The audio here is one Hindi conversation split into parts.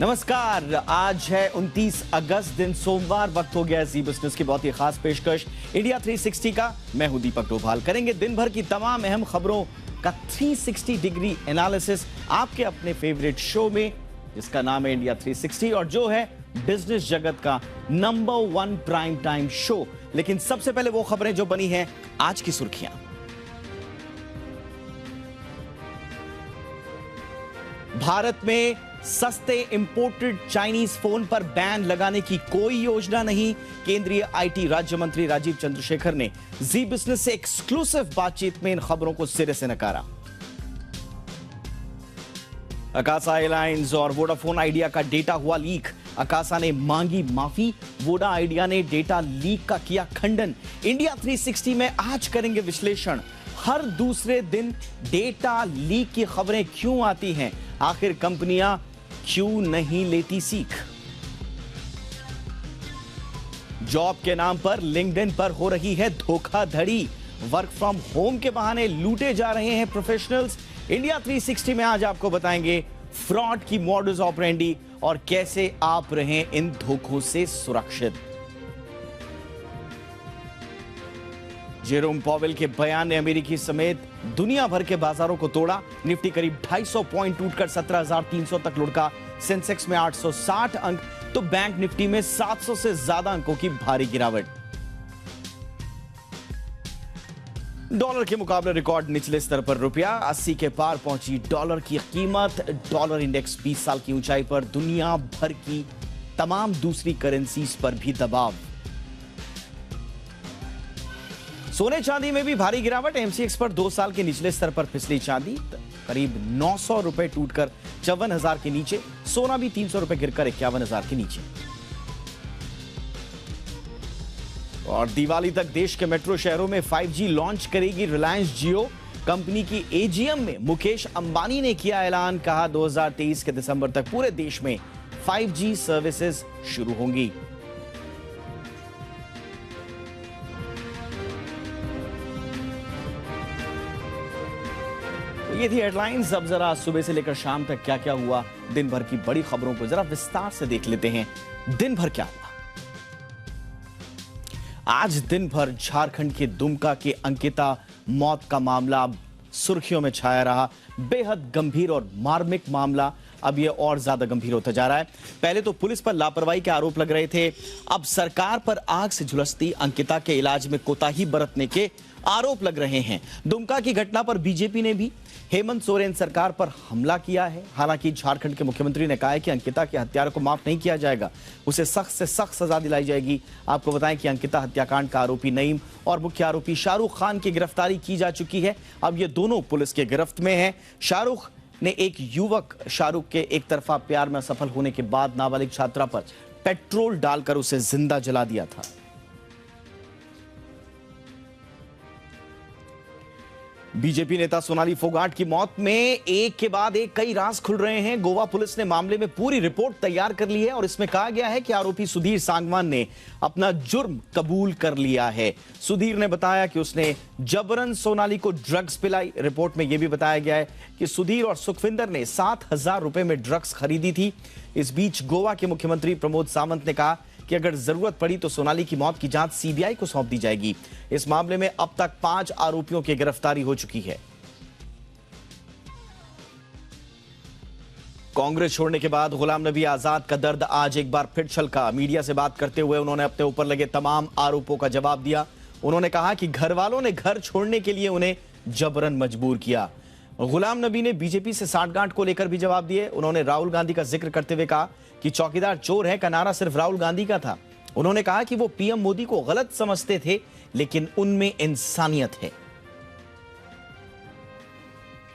नमस्कार, आज है 29 अगस्त, दिन सोमवार। वक्त हो गया जी बिजनेस की बहुत ही खास पेशकश इंडिया 360 का। मैं हूं दीपक डोभाल। करेंगे दिन भर की तमाम अहम खबरों का 360 डिग्री एनालिसिस आपके अपने फेवरेट शो में, जिसका नाम है इंडिया 360 और जो है बिजनेस जगत का नंबर 1 प्राइम टाइम शो। लेकिन सबसे पहले वो खबरें जो बनी हैं आज की सुर्खियां। भारत में सस्ते इंपोर्टेड चाइनीज फोन पर बैन लगाने की कोई योजना नहीं। केंद्रीय आईटी राज्य मंत्री राजीव चंद्रशेखर ने जी बिजनेस से एक्सक्लूसिव बातचीत में इन खबरों को सिरे से नकारा। अकासा एयरलाइंस और वोडाफोन आइडिया का डेटा हुआ लीक। अकासा ने मांगी माफी, वोडा आइडिया ने डेटा लीक का किया खंडन। इंडिया 360 में आज करेंगे विश्लेषण। हर दूसरे दिन डेटा लीक की खबरें क्यों आती हैं? आखिर कंपनियां क्यों नहीं लेती सीख? जॉब के नाम पर लिंक्डइन पर हो रही है धोखाधड़ी। वर्क फ्रॉम होम के बहाने लूटे जा रहे हैं प्रोफेशनल्स। इंडिया 360 में आज आपको बताएंगे फ्रॉड की मॉडस ऑपरेंडी और कैसे आप रहें इन धोखों से सुरक्षित। जेरोम पॉवेल के बयान ने अमेरिकी समेत दुनिया भर के बाजारों को तोड़ा। निफ्टी करीब 250 पॉइंट टूटकर 17,300 तक लुढ़का। सेंसेक्स में 860 अंक तो बैंक निफ्टी में 700 से ज्यादा अंकों की भारी गिरावट। डॉलर के मुकाबले रिकॉर्ड निचले स्तर पर रुपया 80 के पार पहुंची डॉलर की कीमत। डॉलर इंडेक्स 20 साल की ऊंचाई पर। दुनिया भर की तमाम दूसरी करेंसीज पर भी दबाव। सोने चांदी में भी भारी गिरावट। एमसीएक्स पर 2 साल के निचले स्तर पर फिसली चांदी, करीब 900 रुपए टूटकर 54,000 के नीचे। सोना भी 300 रुपए गिरकर 51,000 के नीचे। और दिवाली तक देश के मेट्रो शहरों में 5G लॉन्च करेगी रिलायंस जियो। कंपनी की एजीएम में मुकेश अंबानी ने किया ऐलान। कहा 2023 के दिसंबर तक पूरे देश में 5G सर्विसेज शुरू होंगी। ये थी हेडलाइंस। अब जरा सुबह से लेकर शाम तक क्या क्या हुआ, दिन भर की बड़ी खबरों को जरा विस्तार से देख लेते हैं। दिन भर क्या हुआ? आज दिन भर झारखंड के दुमका के अंकिता मौत का मामला सुर्खियों में छाया रहा। बेहद गंभीर और मार्मिक मामला अब यह और ज्यादा गंभीर होता जा रहा है। पहले तो पुलिस पर लापरवाही के आरोप लग रहे थे, अब सरकार पर आग से झुलसती अंकिता के इलाज में कोताही बरतने के आरोप लग रहे हैं। दुमका की घटना पर बीजेपी ने भी हेमंत सोरेन सरकार पर हमला किया है। हालांकि झारखंड के मुख्यमंत्री ने कहा है कि अंकिता के हत्यारों को माफ नहीं किया जाएगा, उसे सख्त से सख्त सजा दिलाई जाएगी। आपको बताएं कि अंकिता हत्याकांड का आरोपी नईम और मुख्य आरोपी शाहरुख खान की गिरफ्तारी की जा चुकी है। अब ये दोनों पुलिस के गिरफ्त में हैं। शाहरुख ने एक युवक शाहरुख के एक तरफा प्यार में असफल होने के बाद नाबालिग छात्रा पर पेट्रोल डालकर उसे जिंदा जला दिया था। बीजेपी नेता सोनाली फोगाट की मौत में एक के बाद एक कई राज खुल रहे हैं। गोवा पुलिस ने मामले में पूरी रिपोर्ट तैयार कर ली है और इसमें कहा गया है कि आरोपी सुधीर सांगवान ने अपना जुर्म कबूल कर लिया है। सुधीर ने बताया कि उसने जबरन सोनाली को ड्रग्स पिलाई। रिपोर्ट में यह भी बताया गया है कि सुधीर और सुखविंदर ने 7,000 रुपए में ड्रग्स खरीदी थी। इस बीच गोवा के मुख्यमंत्री प्रमोद सावंत ने कहा कि अगर जरूरत पड़ी तो सोनाली की मौत की जांच सीबीआई को सौंप दी जाएगी। इस मामले में अब तक 5 आरोपियों की गिरफ्तारी हो चुकी है। कांग्रेस छोड़ने के बाद गुलाम नबी आजाद का दर्द आज एक बार फिर छलका। मीडिया से बात करते हुए उन्होंने अपने ऊपर लगे तमाम आरोपों का जवाब दिया। उन्होंने कहा कि घर वालों ने घर छोड़ने के लिए उन्हें जबरन मजबूर किया। गुलाम नबी ने बीजेपी से साठगांठ को लेकर भी जवाब दिए। उन्होंने राहुल गांधी का जिक्र करते हुए कहा कि चौकीदार चोर है का नारा सिर्फ राहुल गांधी का था। उन्होंने कहा कि वो पीएम मोदी को गलत समझते थे, लेकिन उनमें इंसानियत है।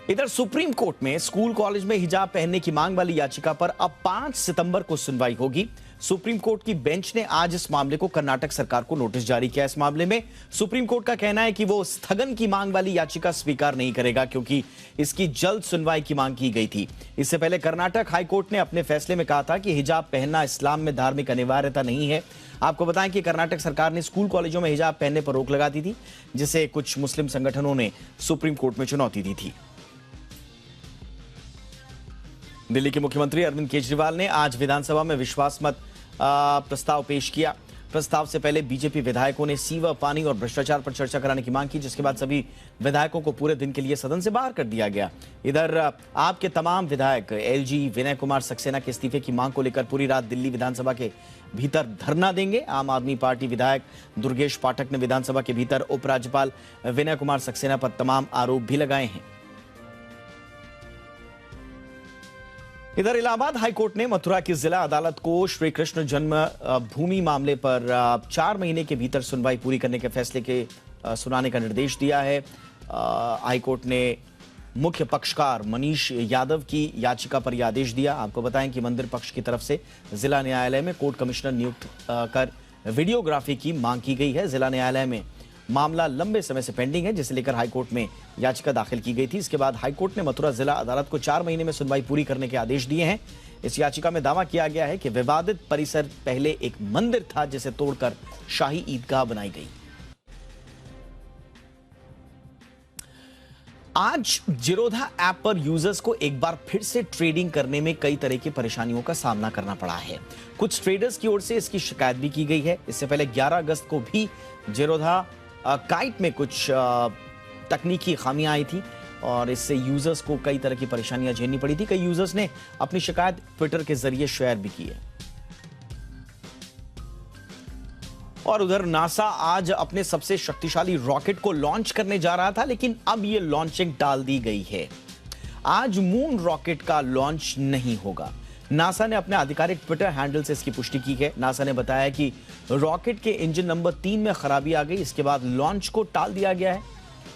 इधर सुप्रीम कोर्ट में स्कूल कॉलेज में हिजाब पहनने की मांग वाली याचिका पर अब 5 सितंबर को सुनवाई होगी। सुप्रीम कोर्ट की बेंच ने आज इस मामले को कर्नाटक सरकार को नोटिस जारी किया। इस मामले में सुप्रीम कोर्ट का कहना है कि वो स्थगन की मांग वाली याचिका स्वीकार नहीं करेगा, क्योंकि इसकी जल्द सुनवाई की मांग की गई थी। इससे पहले कर्नाटक हाई कोर्ट ने अपने फैसले में कहा था कि हिजाब पहनना इस्लाम में धार्मिक अनिवार्यता नहीं है। आपको बताएं कि कर्नाटक सरकार ने स्कूल कॉलेजों में हिजाब पहनने पर रोक लगा दी थी, जिसे कुछ मुस्लिम संगठनों ने सुप्रीम कोर्ट में चुनौती दी थी। दिल्ली के मुख्यमंत्री अरविंद केजरीवाल ने आज विधानसभा में विश्वास मत प्रस्ताव पेश किया। प्रस्ताव से पहले बीजेपी विधायकों ने सीवर, पानी और भ्रष्टाचार पर चर्चा कराने की मांग की, जिसके बाद सभी विधायकों को पूरे दिन के लिए सदन से बाहर कर दिया गया। इधर आपके तमाम विधायक एलजी विनय कुमार सक्सेना के इस्तीफे की मांग को लेकर पूरी रात दिल्ली विधानसभा के भीतर धरना देंगे। आम आदमी पार्टी विधायक दुर्गेश पाठक ने विधानसभा के भीतर उपराज्यपाल विनय कुमार सक्सेना पर तमाम आरोप भी लगाए हैं। इधर इलाहाबाद हाईकोर्ट ने मथुरा की जिला अदालत को श्री कृष्ण जन्म भूमि मामले पर 4 महीने के भीतर सुनवाई पूरी करने के फैसले के सुनाने का निर्देश दिया है। हाईकोर्ट ने मुख्य पक्षकार मनीष यादव की याचिका पर यह आदेश दिया। आपको बताएं कि मंदिर पक्ष की तरफ से जिला न्यायालय में कोर्ट कमिश्नर नियुक्त कर वीडियोग्राफी की मांग की गई है। जिला न्यायालय में मामला लंबे समय से पेंडिंग है, जिसे लेकर हाईकोर्ट में याचिका दाखिल की गई थी। इसके बाद हाईकोर्ट ने मथुरा जिला अदालत को 4 महीने में सुनवाई पूरी करने के आदेश दिए हैं। इस याचिका में दावा किया गया है कि विवादित परिसर पहले एक मंदिर था, जिसे तोड़कर शाही ईदगाह बनाई गई। आज जीरोधा ऐप पर यूजर्स को एक बार फिर से ट्रेडिंग करने में कई तरह की परेशानियों का सामना करना पड़ा है। कुछ ट्रेडर्स की ओर से इसकी शिकायत भी की गई है। इससे पहले 11 अगस्त को भी जीरोधा काइट में कुछ तकनीकी खामियां आई थी और इससे यूजर्स को कई तरह की परेशानियां झेलनी पड़ी थी। कई यूजर्स ने अपनी शिकायत ट्विटर के जरिए शेयर भी की है। और उधर नासा आज अपने सबसे शक्तिशाली रॉकेट को लॉन्च करने जा रहा था, लेकिन अब यह लॉन्चिंग टाल दी गई है। आज मून रॉकेट का लॉन्च नहीं होगा। नासा ने अपने आधिकारिक ट्विटर हैंडल से इसकी पुष्टि की है। नासा ने बताया कि रॉकेट के इंजन नंबर 3 में खराबी आ गई, इसके बाद लॉन्च को टाल दिया गया है।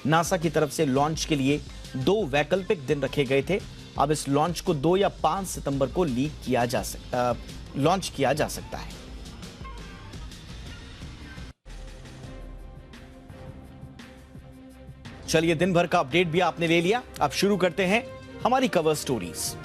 नासा की तरफ से लॉन्च के लिए 2 वैकल्पिक दिन रखे गए थे। अब इस लॉन्च को 2 या 5 सितंबर को लॉन्च किया जा सकता है। चलिए, दिन भर का अपडेट भी आपने ले लिया। अब शुरू करते हैं हमारी cover stories.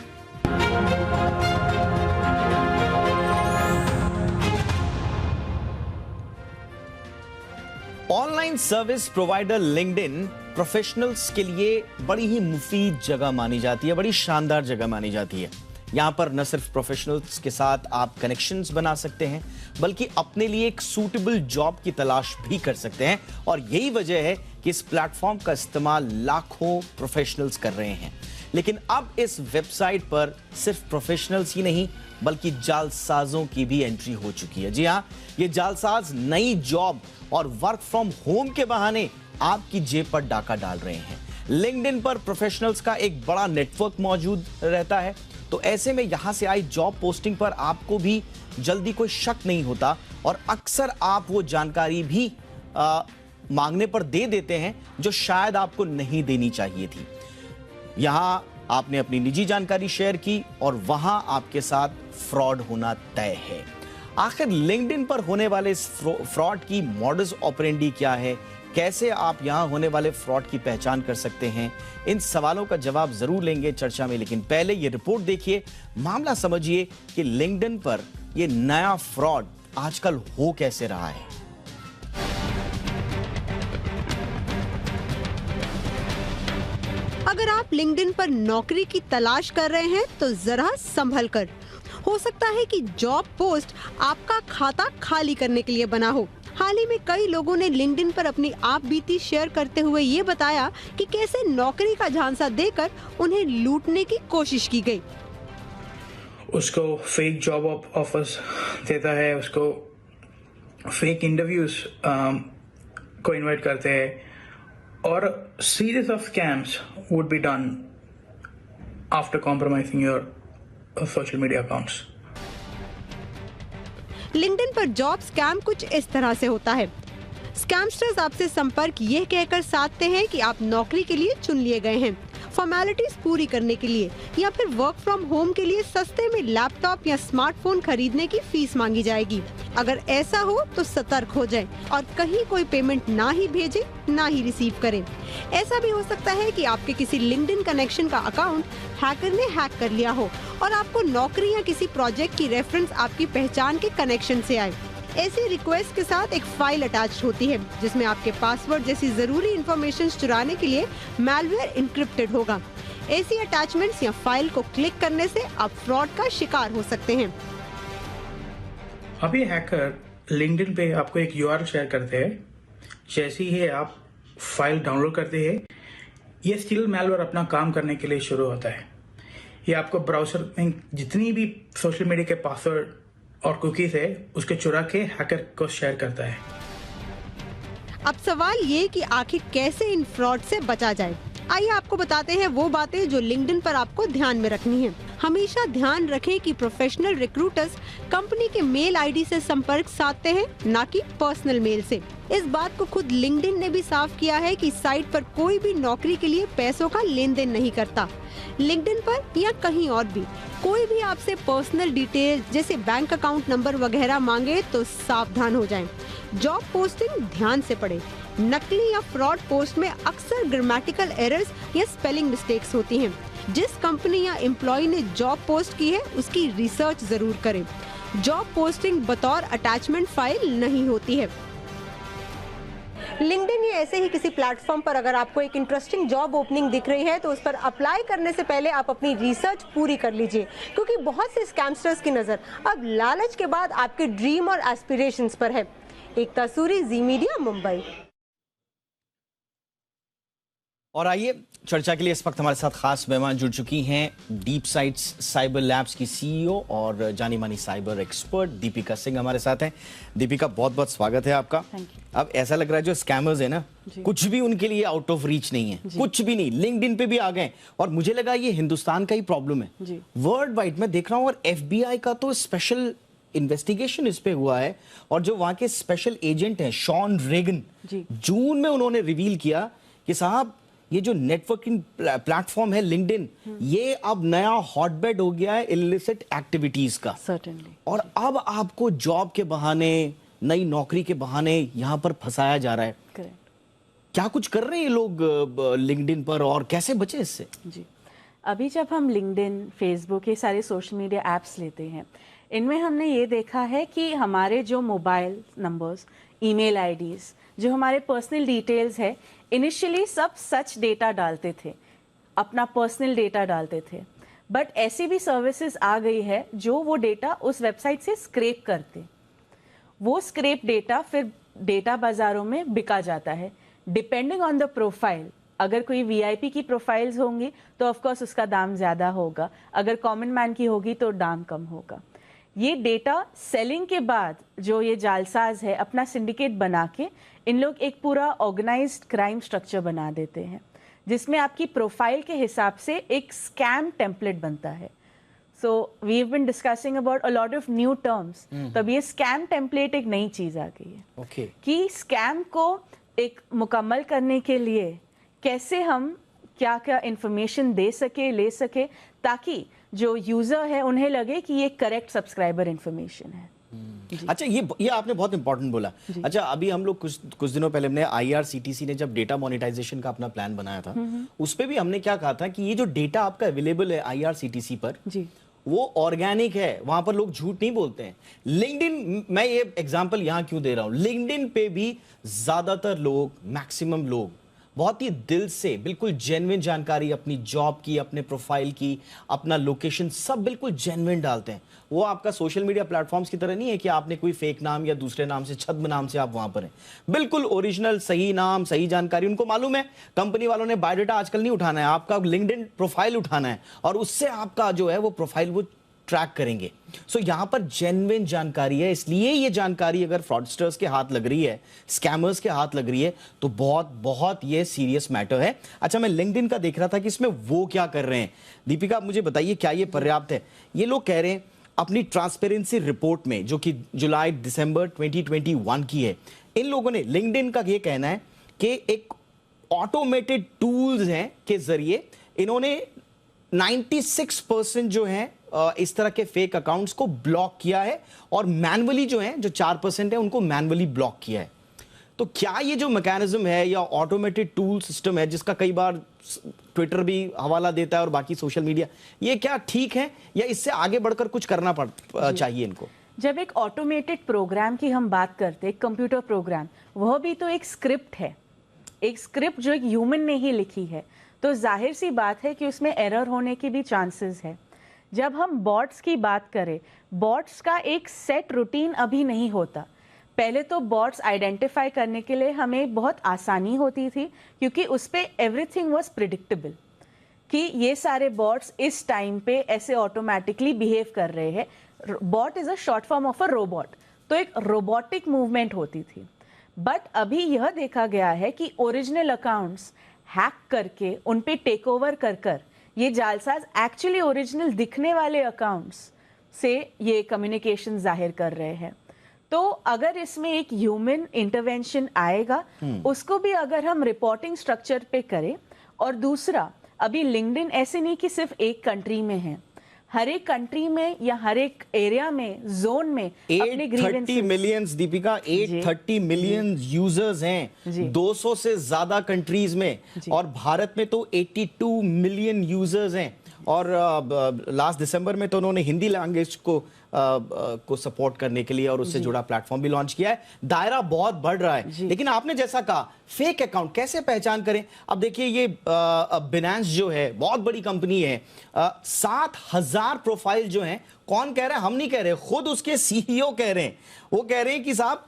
Online service provider LinkedIn professionals के लिए बड़ी ही मुफीद जगह मानी जाती है, बड़ी शानदार जगह मानी जाती है। यहां पर न सिर्फ प्रोफेशनल्स के साथ आप कनेक्शंस बना सकते हैं, बल्कि अपने लिए एक सूटेबल जॉब की तलाश भी कर सकते हैं। और यही वजह है कि इस प्लेटफॉर्म का इस्तेमाल लाखों प्रोफेशनल्स कर रहे हैं। लेकिन अब इस वेबसाइट पर सिर्फ प्रोफेशनल्स ही नहीं, बल्कि जालसाजों की भी एंट्री हो चुकी है। जी हां, ये जालसाज नई जॉब और वर्क फ्रॉम होम के बहाने आपकी जेब पर डाका डाल रहे हैं। लिंक्डइन पर प्रोफेशनल्स का एक बड़ा नेटवर्क मौजूद रहता है, तो ऐसे में यहां से आई जॉब पोस्टिंग पर आपको भी जल्दी कोई शक नहीं होता और अक्सर आप वो जानकारी भी मांगने पर दे देते हैं जो शायद आपको नहीं देनी चाहिए थी। यहां आपने अपनी निजी जानकारी शेयर की और वहां आपके साथ फ्रॉड होना तय है। आखिर लिंक्डइन पर होने वाले इस फ्रॉड की मॉडस ऑपरेंडी क्या है? कैसे आप यहां होने वाले फ्रॉड की पहचान कर सकते हैं? इन सवालों का जवाब जरूर लेंगे चर्चा में, लेकिन पहले ये रिपोर्ट देखिए, मामला समझिए कि लिंक्डइन पर ये नया फ्रॉड आजकल हो कैसे रहा है। अगर आप लिंक्डइन पर नौकरी की तलाश कर रहे हैं तो जरा संभल कर। हो सकता है कि जॉब पोस्ट आपका खाता खाली करने के लिए बना हो। हाल ही में कई लोगों ने लिंक्डइन पर अपनी आप बीती शेयर करते हुए ये बताया कि कैसे नौकरी का झांसा देकर उन्हें लूटने की कोशिश की गई। उसको फेक जॉब ऑफर्स देता है, उसको फेक इंटरव्यूज को इनवाइट करते हैं और series of scams would be done after compromising your social media accounts. LinkedIn पर जॉब स्कैम कुछ इस तरह से होता है। स्कैमस्टर्स आपसे संपर्क यह कहकर साधते हैं कि आप नौकरी के लिए चुन लिए गए हैं, फॉर्मेलिटीज पूरी करने के लिए या फिर वर्क फ्रॉम होम के लिए सस्ते में लैपटॉप या स्मार्टफोन खरीदने की फीस मांगी जाएगी। अगर ऐसा हो तो सतर्क हो जाएं और कहीं कोई पेमेंट ना ही भेजें, ना ही रिसीव करें। ऐसा भी हो सकता है कि आपके किसी लिंक्डइन कनेक्शन का अकाउंट हैकर ने हैक कर लिया हो और आपको नौकरी या किसी प्रोजेक्ट की रेफरेंस आपकी पहचान के कनेक्शन से आए। ऐसी रिक्वेस्ट के साथ एक फाइल अटैच होती है जिसमें आपके पासवर्ड जैसी जरूरी इंफॉर्मेशन चुराने के लिए मैलवेयर इंक्रिप्टेड होगा। ऐसी अटैचमेंट्स या फाइल को क्लिक करने से आप फ्रॉड का शिकार हो सकते हैं। अभी हैकर लिंक्डइन पे आपको एक यूआरएल शेयर करते हैं। जैसे ही आप फाइल डाउनलोड करते हैं, ये स्टिल मैलवेयर अपना काम करने के लिए शुरू होता है। ये आपको ब्राउजर में जितनी भी सोशल मीडिया के पासवर्ड और कुकीज है उसके चुरा के हैकर को शेयर करता है। अब सवाल ये कि आखिर कैसे इन फ्रॉड से बचा जाए। आइए आपको बताते हैं वो बातें जो लिंक्डइन पर आपको ध्यान में रखनी है। हमेशा ध्यान रखें कि प्रोफेशनल रिक्रूटर्स कंपनी के मेल आईडी से संपर्क साधते हैं, ना कि पर्सनल मेल से। इस बात को खुद लिंक्डइन ने भी साफ किया है कि साइट पर कोई भी नौकरी के लिए पैसों का लेन देन नहीं करता। लिंक्डइन पर या कहीं और भी कोई भी आपसे पर्सनल डिटेल जैसे बैंक अकाउंट नंबर वगैरह मांगे तो सावधान हो जाएं। जॉब पोस्टिंग ध्यान से पढ़ें। नकली या फ्रॉड पोस्ट में अक्सर ग्रामेटिकल एरर्स या स्पेलिंग मिस्टेक्स होती हैं। जिस कंपनी या एम्प्लॉय ने जॉब पोस्ट की है उसकी रिसर्च जरूर करें। जॉब पोस्टिंग बतौर अटैचमेंट फाइल नहीं होती है। लिंक्डइन या ऐसे ही किसी प्लेटफॉर्म पर अगर आपको एक इंटरेस्टिंग जॉब ओपनिंग दिख रही है तो उस पर अप्लाई करने से पहले आप अपनी रिसर्च पूरी कर लीजिए, क्योंकि बहुत से स्कैमस्टर्स की नजर अब लालच के बाद आपके ड्रीम और एस्पिरेशंस पर है। एकता सूरी, जी मीडिया, मुंबई। और आइए चर्चा के लिए इस वक्त हमारे साथ खास मेहमान जुड़ चुकी हैं डीप साइट्स साइबर लैब्स की सीईओ और जानी मानी साइबर एक्सपर्ट दीपिका सिंह हमारे साथ हैं। दीपिका, बहुत बहुत स्वागत है आपका। अब ऐसा लग रहा है जो स्कैमर्स है ना, कुछ भी उनके लिए आउट ऑफ रीच नहीं है, कुछ भी नहीं। लिंक्डइन पे भी आ गए और मुझे लगा ये हिंदुस्तान का ही प्रॉब्लम है, वर्ल्ड वाइड में देख रहा हूँ। और FBI का तो स्पेशल इन्वेस्टिगेशन इस पे हुआ है और जो वहां के स्पेशल एजेंट हैं शॉन रेगन, जून में उन्होंने रिवील किया कि साहब ये जो नेटवर्किंग प्लेटफॉर्म है लिंक्डइन, ये अब नया हॉटबेड हो गया है इलिसिट एक्टिविटीज का। Certainly. और अब आपको जॉब के बहाने, नई नौकरी के बहाने यहाँ पर फंसाया जा रहा है। Correct. क्या कुछ कर रहे हैं ये लोग लिंक्डइन पर और कैसे बचे इससे? जी, अभी जब हम लिंक्डइन, फेसबुक, ये सारे सोशल मीडिया ऐप्स लेते हैं, इनमें हमने ये देखा है कि हमारे जो मोबाइल नंबर्स, ईमेल आईडीज, जो हमारे पर्सनल डिटेल्स है, इनिशियली सब सच डेटा डालते थे, अपना पर्सनल डेटा डालते थे। बट ऐसी भी सर्विसेज आ गई है जो वो डेटा उस वेबसाइट से स्क्रैप करते। वो स्क्रैप डेटा फिर डेटा बाजारों में बिका जाता है डिपेंडिंग ऑन द प्रोफाइल। अगर कोई VIP की प्रोफाइल्स होंगी तो ऑफकोर्स उसका दाम ज़्यादा होगा, अगर कॉमन मैन की होगी तो दाम कम होगा। ये डेटा सेलिंग के बाद जो ये जालसाज है अपना सिंडिकेट बना के इन लोग एक पूरा ऑर्गेनाइज्ड क्राइम स्ट्रक्चर बना देते हैं, जिसमें आपकी प्रोफाइल के हिसाब से एक स्कैम टेम्पलेट बनता है। So we have been discussing about a lot of new terms. तब ये स्कैम टेम्पलेट एक नई चीज आ गई है कि स्कैम को एक मुकम्मल करने के लिए कैसे हम क्या क्या इंफॉर्मेशन दे सके, ले सके, ताकि जो यूजर है उन्हें लगे कि ये करेक्ट सब्सक्राइबर इंफॉर्मेशन है। अच्छा, ये आपने बहुत इंपॉर्टेंट बोला। अच्छा, अभी हम लोग कुछ दिनों पहले हमने IRCTC ने जब डेटा मोनेटाइजेशन का अपना प्लान बनाया था, उस पे भी हमने क्या कहा था कि ये जो डेटा आपका अवेलेबल है IRCTC पर, वो ऑर्गेनिक है, वहां पर लोग झूठ नहीं बोलते हैं। लिंक्डइन, मैं ये एग्जांपल यहां क्यों दे रहा हूं, लिंक्डइन पे भी ज्यादातर लोग, मैक्सिमम लोग बहुत ही दिल से बिल्कुल जेन्युइन जानकारी अपनी जॉब की, अपने प्रोफाइल की, अपना लोकेशन सब बिल्कुल जेन्युइन डालते हैं। वो आपका सोशल मीडिया प्लेटफॉर्म्स की तरह नहीं है कि आपने कोई फेक नाम या दूसरे नाम से, छद्म नाम से आप वहां पर हैं। बिल्कुल ओरिजिनल, सही नाम, सही जानकारी। उनको मालूम है कंपनी वालों ने बायोडाटा आजकल नहीं उठाना है, आपका लिंक्डइन प्रोफाइल उठाना है और उससे आपका जो है वो प्रोफाइल वो ट्रैक करेंगे। सो यहां पर जेन्युइन जानकारी है, इसलिए ये जानकारी अगर फ्रॉडस्टर्स के हाथ लग रही है, स्कैमर्स के हाथ लग रही है, तो बहुत बहुत ये सीरियस मैटर है। अच्छा, मैं लिंक्डइन का देख रहा था कि इसमें वो क्या कर रहे हैं। दीपिका, आप मुझे बताइए क्या ये पर्याप्त है? ये लोग कह रहे हैं अपनी ट्रांसपेरेंसी रिपोर्ट में, जो कि जुलाई-दिसंबर 2021 की है, इन लोगों ने, लिंक्डइन का ये कहना है कि एक ऑटोमेटेड टूल्स हैं के जरिए इन्होंने 96% जो है इस तरह के फेक अकाउंट्स को ब्लॉक किया है और मैनुअली जो है, जो 4% है उनको मैनुअली ब्लॉक किया है। तो क्या ये जो मैकेनिज्म है या ऑटोमेटेड टूल सिस्टम है, जिसका कई बार ट्विटर भी हवाला देता है और बाकी सोशल मीडिया, ये क्या ठीक है या इससे आगे बढ़कर कुछ करना चाहिए इनको? जब एक ऑटोमेटेड प्रोग्राम की हम बात करते हैं, एक कंप्यूटर प्रोग्राम, वह भी तो एक स्क्रिप्ट है, एक स्क्रिप्ट जो एक ह्यूमन ने ही लिखी है। तो जाहिर सी बात है कि उसमें एरर होने की भी चांसेस है। जब हम बॉट्स की बात करें, बॉट्स का एक सेट रूटीन अभी नहीं होता। पहले तो बॉट्स आइडेंटिफाई करने के लिए हमें बहुत आसानी होती थी, क्योंकि उस पर एवरीथिंग वाज प्रिडिक्टेबल कि ये सारे बॉट्स इस टाइम पे ऐसे ऑटोमेटिकली बिहेव कर रहे हैं। Bot is a short form of a robot, तो एक रोबोटिक मूवमेंट होती थी। बट अभी यह देखा गया है कि ओरिजिनल अकाउंट्स हैक करके उन पे टेक ओवर कर ये जालसाज एक्चुअली ओरिजिनल दिखने वाले अकाउंट्स से ये कम्युनिकेशन जाहिर कर रहे हैं। तो अगर इसमें एक ह्यूमन इंटरवेंशन आएगा, उसको भी अगर हम रिपोर्टिंग स्ट्रक्चर पे करें, और दूसरा अभी लिंक्डइन ऐसे नहीं कि सिर्फ एक कंट्री में है, हर एक कंट्री में या हर एक एरिया में, जोन में अपने 830 मिलियन, दीपिका 830 मिलियन यूजर्स हैं 200 से ज्यादा कंट्रीज में, और भारत में तो 82 मिलियन यूजर्स हैं। और लास्ट दिसंबर में तो उन्होंने हिंदी लैंग्वेज को सपोर्ट करने के लिए और उससे जुड़ा प्लेटफॉर्म भी लॉन्च किया है। दायरा बहुत बढ़ रहा है। लेकिन आपने जैसा कहा, फेक अकाउंट कैसे पहचान करें? अब देखिए, ये बिनेंस जो है बहुत बड़ी कंपनी है, 7,000 प्रोफाइल जो हैं, कौन कह रहा है? हम नहीं कह रहे, खुद उसके सीईओ कह रहे हैं। वो कह रहे हैं कि साहब,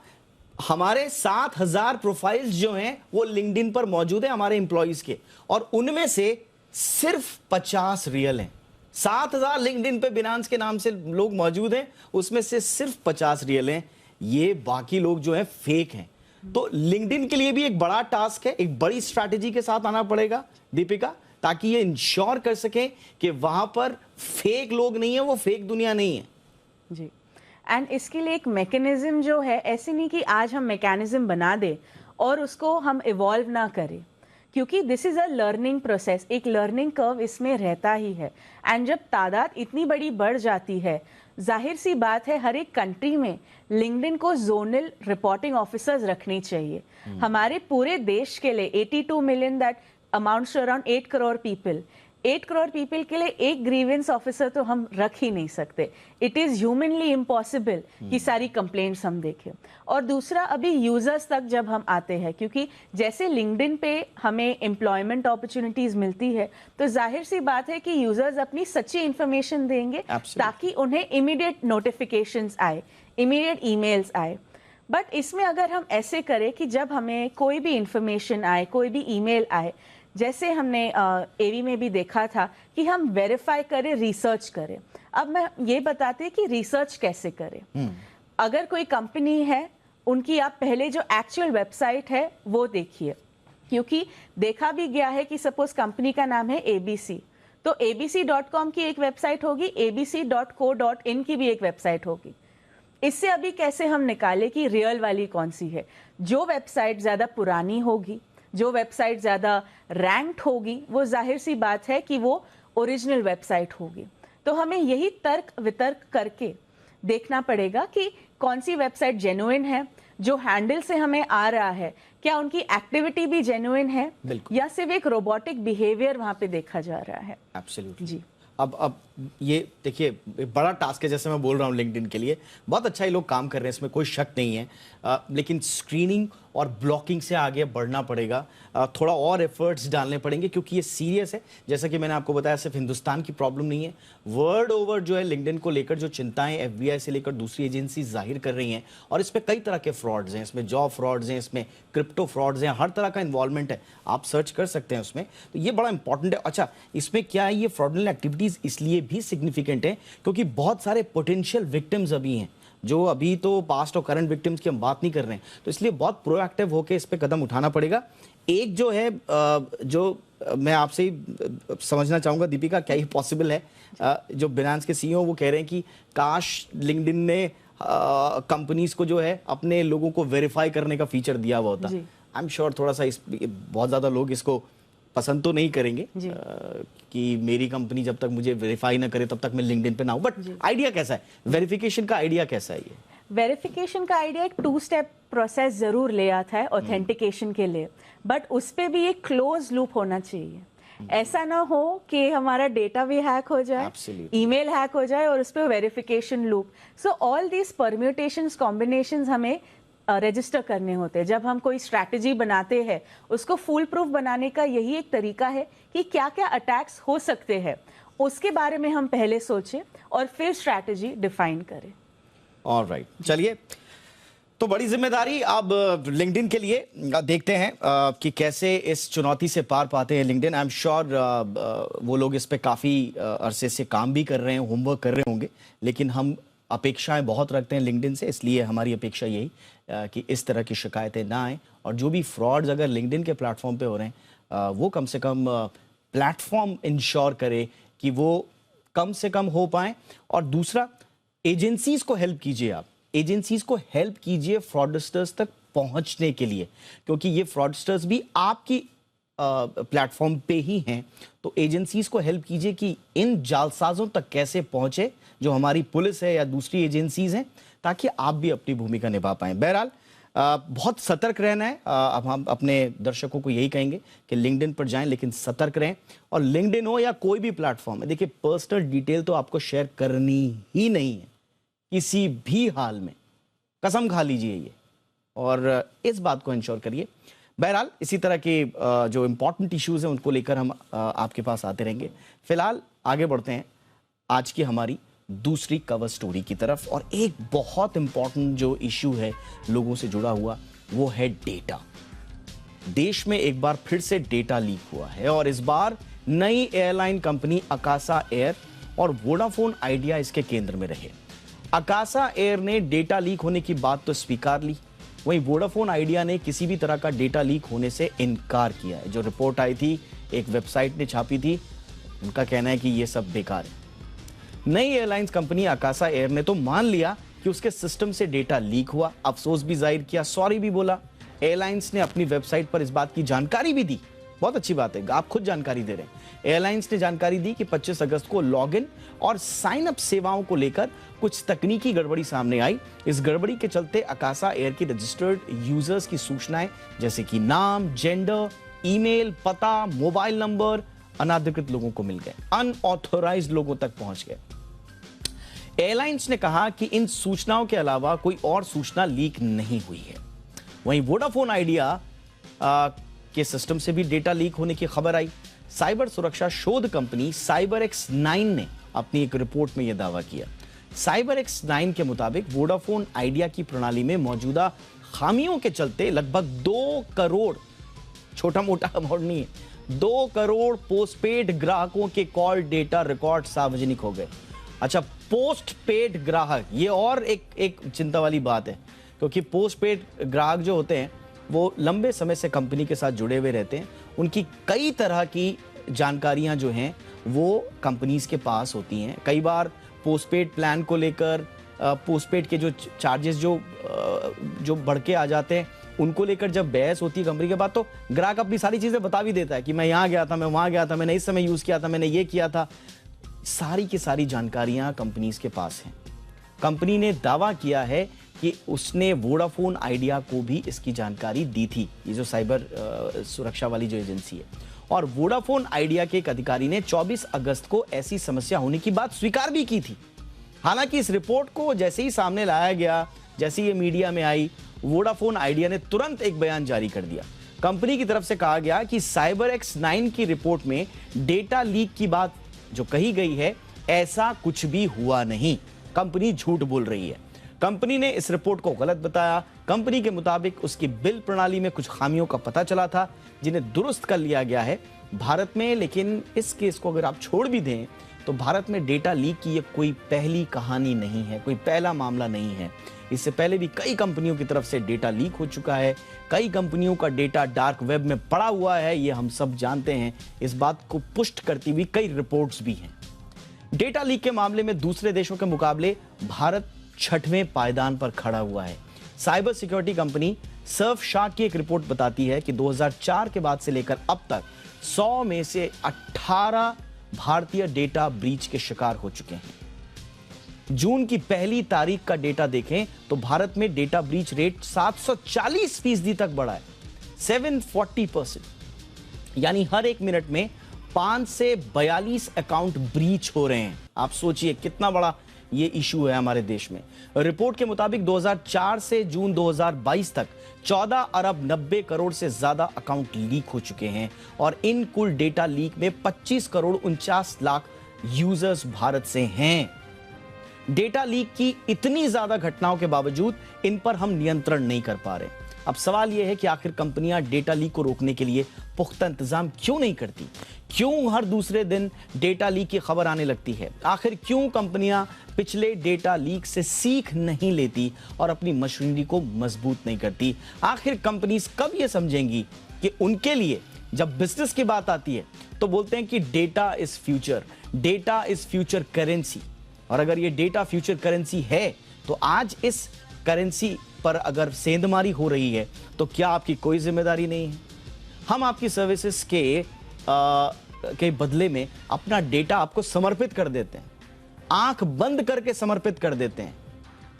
हमारे 7,000 प्रोफाइल्स जो हैं वो लिंक्डइन पर मौजूद है हमारे एम्प्लॉइज के, और उनमें से सिर्फ 50 रियल हैं। 7,000 लिंक्डइन पे बिनांस के नाम से लोग मौजूद हैं, उसमें से सिर्फ 50 रियल हैं। ये बाकी लोग जो हैं फेक हैं। तो लिंक्डइन के लिए भी एक बड़ा टास्क है, एक बड़ी स्ट्रैटेजी के साथ आना पड़ेगा दीपिका, ताकि ये इंश्योर कर सके कि वहां पर फेक लोग नहीं है, वो फेक दुनिया नहीं है। जी, एंड इसके लिए एक मैकेनिज्म जो है, ऐसे नहीं कि आज हम मैकेनिज्म बना दे और उसको हम इवॉल्व ना करें, क्योंकि this is a learning process, एक लर्निंग कर्व इसमें रहता ही है। एंड जब तादाद इतनी बड़ी बढ़ जाती है, जाहिर सी बात है हर एक कंट्री में लिंक्डइन को जोनल रिपोर्टिंग ऑफिसर्स रखने चाहिए। हमारे पूरे देश के लिए 82 million, that amounts to around 8 crore people, 8 crore people के लिए एक ग्रीवेंस ऑफिसर तो हम रख ही नहीं सकते। इट इज ह्यूमनली इम्पॉसिबल कि सारी कंप्लेंट्स हम देखें। और दूसरा, अभी यूजर्स तक जब हम आते हैं, क्योंकि जैसे लिंक्डइन पे हमें एम्प्लॉयमेंट अपॉर्चुनिटीज मिलती है, तो जाहिर सी बात है कि यूजर्स अपनी सच्ची इंफॉर्मेशन देंगे ताकि उन्हें इमीडिएट नोटिफिकेशंस आए, इमीडिएट ईमेल्स आए। बट इसमें अगर हम ऐसे करें कि जब हमें कोई भी इंफॉर्मेशन आए, कोई भी ईमेल आए, जैसे हमने एवी में भी देखा था कि हम वेरीफाई करें, रिसर्च करें। अब मैं ये बताती कि रिसर्च कैसे करें। अगर कोई कंपनी है, उनकी आप पहले जो एक्चुअल वेबसाइट है वो देखिए, क्योंकि देखा भी गया है कि सपोज कंपनी का नाम है ABC, तो abc.com की एक वेबसाइट होगी, abc.co.in की भी एक वेबसाइट होगी। इससे अभी कैसे हम निकालें कि रियल वाली कौन सी है? जो वेबसाइट ज़्यादा पुरानी होगी, जो वेबसाइट ज़्यादा रैंक्ड होगी, वो जाहिर सी बात है कि वो ओरिजिनल वेबसाइट होगी। तो हमें यही तर्क वितर्क करके देखना पड़ेगा कि कौन सी वेबसाइट जेन्युइन है, जो हैंडल से हमें आ रहा है, क्या उनकी एक्टिविटी भी जेन्युइन है या सिर्फ एक रोबोटिक बिहेवियर वहां पे देखा जा रहा है। एब्सोल्युटली जी। अब ये देखिए, बड़ा टास्क है, जैसे मैं बोल रहा हूँ लिंक्डइन के लिए बहुत अच्छा ये लोग काम कर रहे हैं, इसमें कोई शक नहीं है। लेकिन स्क्रीनिंग और ब्लॉकिंग से आगे बढ़ना पड़ेगा, थोड़ा और एफर्ट्स डालने पड़ेंगे, क्योंकि ये सीरियस है। जैसा कि मैंने आपको बताया, सिर्फ हिंदुस्तान की प्रॉब्लम नहीं है, वर्ल्ड ओवर जो है लिंक्डइन को लेकर जो चिंताएं FBI से लेकर दूसरी एजेंसी जाहिर कर रही हैं, और इसमें कई तरह के फ्रॉड्स हैं, इसमें जॉब फ्रॉड्स हैं, इसमें क्रिप्टो फ्रॉड्स हैं, हर तरह का इन्वॉल्वमेंट है, आप सर्च कर सकते हैं उसमें। तो ये बड़ा इंपॉर्टेंट है। अच्छा, इसमें क्या है, ये फ्रॉडुलेंट एक्टिविटीज इसलिए भी सिग्निफिकेंट है क्योंकि बहुत सारे पोटेंशियल विक्टिम्स अभी हैं, जो अभी तो पास्ट और करंट विक्टिम्स की हम बात नहीं कर रहे हैं, तो इसलिए बहुत प्रोएक्टिव होकर इस पे कदम उठाना पड़ेगा। एक जो है, जो मैं आपसे ही समझना चाहूंगा दीपिका, क्या ये पॉसिबल है? जो बिनांस के CEO वो कह रहे हैं कि काश लिंक्डइन ने कंपनीज को जो है अपने लोगों को वेरीफाई करने का फीचर दिया हुआ होता। आई एम श्योर थोड़ा सा बहुत ज्यादा लोग इसको पसंद तो नहीं करेंगे कि मेरी कंपनी जब तक मुझे वेरीफाई ना करे तब तक मैं लिंक्डइन पे ना हूं। बट आइडिया कैसा है, वेरिफिकेशन का आइडिया कैसा है? ये वेरिफिकेशन का आइडिया एक 2 स्टेप प्रोसेस जरूर ले आता है ऑथेंटिकेशन के लिए, बट उस पे भी एक क्लोज लूप होना चाहिए। ऐसा ना हो कि हमारा डेटा भी हैक हो जाए, ईमेल हैक हो जाए और उस पर verification loop. So all these permutations, combinations हमें रजिस्टर करने होते हैं, जब हम कोई स्ट्रैटेजी बनाते हैं, उसको फुल प्रूफ बनाने का यही एक तरीका है कि क्या क्या अटैक्स हो सकते हैं, उसके बारे में हम पहले सोचें और फिर स्ट्रैटेजी डिफाइन करें। ऑलराइट, चलिए, तो बड़ी जिम्मेदारी अब लिंक्डइन के लिए। देखते हैं कि कैसे इस चुनौती से पार पाते हैं लिंक्डइन। आई एम श्योर वो लोग इस पे काफ़ी अरसे से काम भी कर रहे हैं, होमवर्क कर रहे होंगे, लेकिन हम अपेक्षाएं बहुत रखते हैं लिंक्डइन से, इसलिए हमारी अपेक्षा यही कि इस तरह की शिकायतें ना आएँ, और जो भी फ्रॉड्स अगर लिंक्डइन के प्लेटफॉर्म पे हो रहे हैं वो कम से कम प्लेटफॉर्म इंश्योर करे कि वो कम से कम हो पाए। और दूसरा, एजेंसीज को हेल्प कीजिए, आप एजेंसीज को हेल्प कीजिए फ्रॉडस्टर्स तक पहुंचने के लिए, क्योंकि ये फ्रॉडस्टर्स भी आपकी प्लेटफॉर्म पे ही हैं। तो एजेंसीज को हेल्प कीजिए कि इन जालसाजों तक कैसे पहुंचे, जो हमारी पुलिस है या दूसरी एजेंसीज हैं, ताकि आप भी अपनी भूमिका निभा पाएं। बहरहाल बहुत सतर्क रहना है। अब हम अपने दर्शकों को यही कहेंगे कि लिंक्डइन पर जाएं, लेकिन सतर्क रहें। और लिंक्डइन हो या कोई भी प्लेटफॉर्म है, देखिए पर्सनल डिटेल तो आपको शेयर करनी ही नहीं है किसी भी हाल में, कसम खा लीजिए ये, और इस बात को इंश्योर करिए। बहरहाल इसी तरह के जो इंपॉर्टेंट इश्यूज हैं उनको लेकर हम आपके पास आते रहेंगे। फिलहाल आगे बढ़ते हैं आज की हमारी दूसरी कवर स्टोरी की तरफ, और एक बहुत इंपॉर्टेंट जो इश्यू है लोगों से जुड़ा हुआ, वो है डेटा। देश में एक बार फिर से डेटा लीक हुआ है, और इस बार नई एयरलाइन कंपनी अकासा एयर और वोडाफोन आइडिया इसके केंद्र में रहे। अकासा एयर ने डेटा लीक होने की बात तो स्वीकार ली, वहीं वोडाफोन आइडिया ने किसी भी तरह का डेटा लीक होने से इनकार किया है। जो रिपोर्ट आई थी, एक वेबसाइट ने छापी थी, उनका कहना है कि यह सब बेकार है। नई एयरलाइंस कंपनी अकासा एयर ने तो मान लिया कि उसके सिस्टम से डेटा लीक हुआ, अफसोस भी जाहिर किया, सॉरी भी बोला। एयरलाइंस ने अपनी वेबसाइट पर इस बात की जानकारी भी दी, बहुत अच्छी बात है, आप खुद जानकारी दे रहे हैं। एयरलाइंस ने जानकारी दी कि 25 अगस्त को लॉगिन और साइन अप सेवाओं को लेकर कुछ तकनीकी गड़बड़ी सामने आई। इस गड़बड़ी के चलते अकासा एयर की रजिस्टर्ड यूजर्स की सूचनाएं जैसे कि नाम, जेंडर, ईमेल, पता, मोबाइल नंबर अनाधिकृत लोगों को मिल गए, अनऑथोराइज्ड लोगों तक पहुंच गए। एयरलाइंस ने कहा कि इन सूचनाओं के अलावा कोई और सूचना लीक नहीं हुई है। वहीं वोडाफोन आइडिया के सिस्टम से भी डेटा लीक होने की खबर आई। साइबर सुरक्षा शोध कंपनी CyberX9 ने अपनी एक रिपोर्ट में यह दावा किया। CyberX9 के मुताबिक वोडाफोन आइडिया की प्रणाली में मौजूदा खामियों के चलते लगभग 2 करोड़, छोटा मोटा अमाउंट नहीं है, 2 करोड़ पोस्टपेड ग्राहकों के कॉल डेटा रिकॉर्ड सार्वजनिक हो गए। अच्छा, पोस्टपेड ग्राहक, ये और एक चिंता वाली बात है, क्योंकि पोस्टपेड ग्राहक जो होते हैं वो लंबे समय से कंपनी के साथ जुड़े हुए रहते हैं। उनकी कई तरह की जानकारियां जो हैं वो कंपनीज के पास होती हैं। कई बार पोस्टपेड प्लान को लेकर पोस्टपेड के जो चार्जेस जो बढ़ के आ जाते हैं, उनको लेकर जब बहस होती है कंपनी के बाद, तो ग्राहक अपनी सारी चीजें बता भी देता है कि मैं यहाँ गया था, मैं वहां गया था, मैंने इस समय यूज किया था, मैंने ये किया था। सारी की सारी जानकारियां कंपनीज के पास हैं। कंपनी ने दावा किया है कि उसने वोडाफोन आइडिया को भी इसकी जानकारी दी थी, ये जो साइबर सुरक्षा वाली जो एजेंसी है। और वोडाफोन आइडिया के एक अधिकारी ने 24 अगस्त को ऐसी समस्या होने की बात स्वीकार भी की थी। हालांकि इस रिपोर्ट को जैसे ही सामने लाया गया, जैसे ये मीडिया में आई, वोडाफोन आइडिया ने तुरंत एक बयान जारी कर दिया। कंपनी की तरफ से कहा गया कि CyberX9 की रिपोर्ट में डेटा लीक की बात जो कही गई है, ऐसा कुछ भी हुआ नहीं, कंपनी झूठ बोल रही है। कंपनी ने इस रिपोर्ट को गलत बताया। कंपनी के मुताबिक उसकी बिल प्रणाली में कुछ खामियों का पता चला था, जिन्हें दुरुस्त कर लिया गया है भारत में। लेकिन इस केस को अगर आप छोड़ भी दें तो भारत में डेटा लीक की ये कोई पहली कहानी नहीं है, कोई पहला मामला नहीं है। इससे पहले भी कई कंपनियों की तरफ से डेटा लीक हो चुका है। कई कंपनियों का डेटा डार्क वेब में पड़ा हुआ है, ये हम सब जानते हैं। इस बात को पुष्ट करती हुई कई रिपोर्ट्स भी हैं। डेटा लीक के मामले में दूसरे देशों के मुकाबले भारत 6वें पायदान पर खड़ा हुआ है। साइबर सिक्योरिटी कंपनी सर्फशार्क की एक रिपोर्ट बताती है कि 2004 के बाद से लेकर अब तक 100 में से 18 भारतीय डेटा ब्रीच के शिकार हो चुके हैं। जून की पहली तारीख का डेटा देखें तो भारत में डेटा ब्रीच रेट 740% तक बढ़ा है, 740%। यानी हर एक मिनट में 5 से 42 अकाउंट ब्रीच हो रहे हैं। आप सोचिए कितना बड़ा ये इशू है हमारे देश में। रिपोर्ट के मुताबिक 2004 से जून 2022 तक 14 अरब 90 करोड़ से ज्यादा अकाउंट लीक हो चुके हैं और इन कुल डेटा लीक में 25 करोड़ 49 लाख यूजर्स भारत से हैं। डेटा लीक की इतनी ज्यादा घटनाओं के बावजूद इन पर हम नियंत्रण नहीं कर पा रहे। अब सवाल यह है कि आखिर कंपनियां डेटा लीक को रोकने के लिए पुख्ता इंतजाम क्यों नहीं करती? क्यों हर दूसरे दिन डेटा लीक की खबर आने लगती है? आखिर क्यों कंपनियां पिछले डेटा लीक से सीख नहीं लेती और अपनी मशीनरी को मजबूत नहीं करती? आखिर कंपनीज कब यह समझेंगी कि उनके लिए जब बिजनेस की बात आती है तो बोलते हैं कि data is future, data is future currency. और अगर ये डेटा फ्यूचर करेंसी है तो आज इस करेंसी पर अगर सेंधमारी हो रही है तो क्या आपकी कोई जिम्मेदारी नहीं है? हम आपकी सर्विसेज के बदले में अपना डेटा आपको समर्पित कर देते हैं, आंख बंद करके समर्पित कर देते हैं।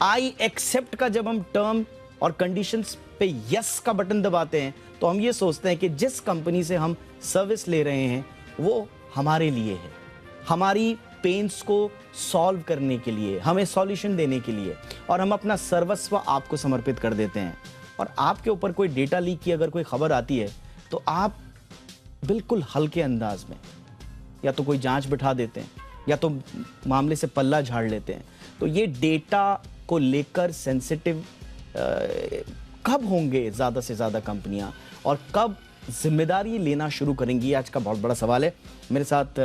आई एक्सेप्ट का जब हम टर्म और कंडीशंस पे यस का बटन दबाते हैं तो हम ये सोचते हैं कि जिस कंपनी से हम सर्विस ले रहे हैं वो हमारे लिए है, हमारी पेन्स को सॉल्व करने के लिए, हमें सॉल्यूशन देने के लिए, और हम अपना सर्वस्व आपको समर्पित कर देते हैं। और आपके ऊपर कोई डेटा लीक की अगर कोई खबर आती है तो आप बिल्कुल हल्के अंदाज में या तो कोई जांच बिठा देते हैं या तो मामले से पल्ला झाड़ लेते हैं। तो ये डेटा को लेकर सेंसिटिव कब होंगे ज़्यादा से ज़्यादा कंपनियां और कब जिम्मेदारी लेना शुरू करेंगी? आज का बहुत बड़ा सवाल है। मेरे साथ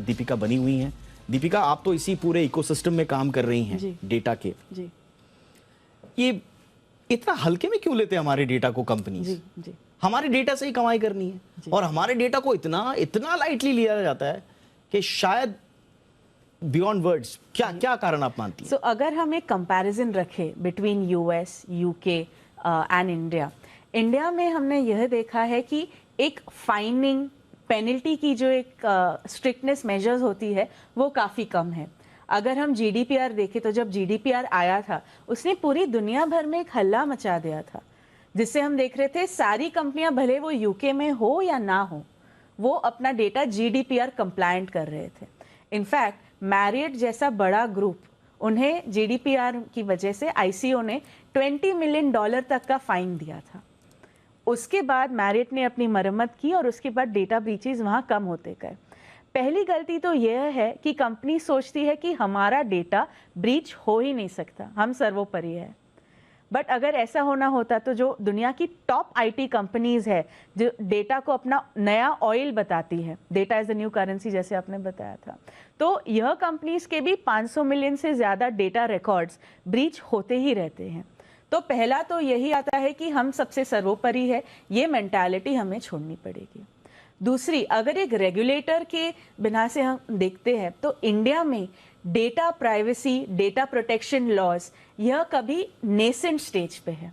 दीपिका बनी हुई हैं। दीपिका, आप तो इसी पूरे इकोसिस्टम में काम कर रही हैं डेटा के। जी। ये इतना हल्के में क्यों लेते हैं हमारे डेटा को कंपनीज? जी, जी। हमारे डेटा से ही कमाई करनी है और हमारे डेटा को इतना लाइटली लिया जाता है कि शायद बियॉन्ड वर्ड्स। क्या कारण आप मानती हैं? सो अगर हम एक कंपैरिजन रखें between US, UK and India में हमने यह देखा है कि एक फाइनिंग पेनल्टी की जो एक स्ट्रिक्टनेस मेजर्स होती है वो काफ़ी कम है। अगर हम जीडीपीआर देखें तो जब जीडीपीआर आया था उसने पूरी दुनिया भर में एक हल्ला मचा दिया था, जिससे हम देख रहे थे सारी कंपनियां भले वो यूके में हो या ना हो वो अपना डेटा जीडीपीआर कंप्लायंट कर रहे थे। इनफैक्ट मैरियट जैसा बड़ा ग्रुप, उन्हें जीडीपीआर की वजह से आईसीओ ने $20 मिलियन तक का फाइन दिया था। उसके बाद मैरियट ने अपनी मरम्मत की और उसके बाद डेटा ब्रीचेस वहाँ कम होते गए। पहली गलती तो यह है कि कंपनी सोचती है कि हमारा डेटा ब्रीच हो ही नहीं सकता, हम सर्वोपरि है। बट अगर ऐसा होना होता तो जो दुनिया की टॉप आईटी कंपनीज है जो डेटा को अपना नया ऑयल बताती है, data is the new currency जैसे आपने बताया था, तो यह कंपनीज के भी 500 मिलियन से ज़्यादा डेटा रिकॉर्ड्स ब्रीच होते ही रहते हैं। तो पहला तो यही आता है कि हम सबसे सर्वोपरि है, ये मेंटालिटी हमें छोड़नी पड़ेगी। दूसरी, अगर एक रेगुलेटर के बिना से हम देखते हैं तो इंडिया में data privacy, data protection laws यह कभी नेसेंट स्टेज पे है।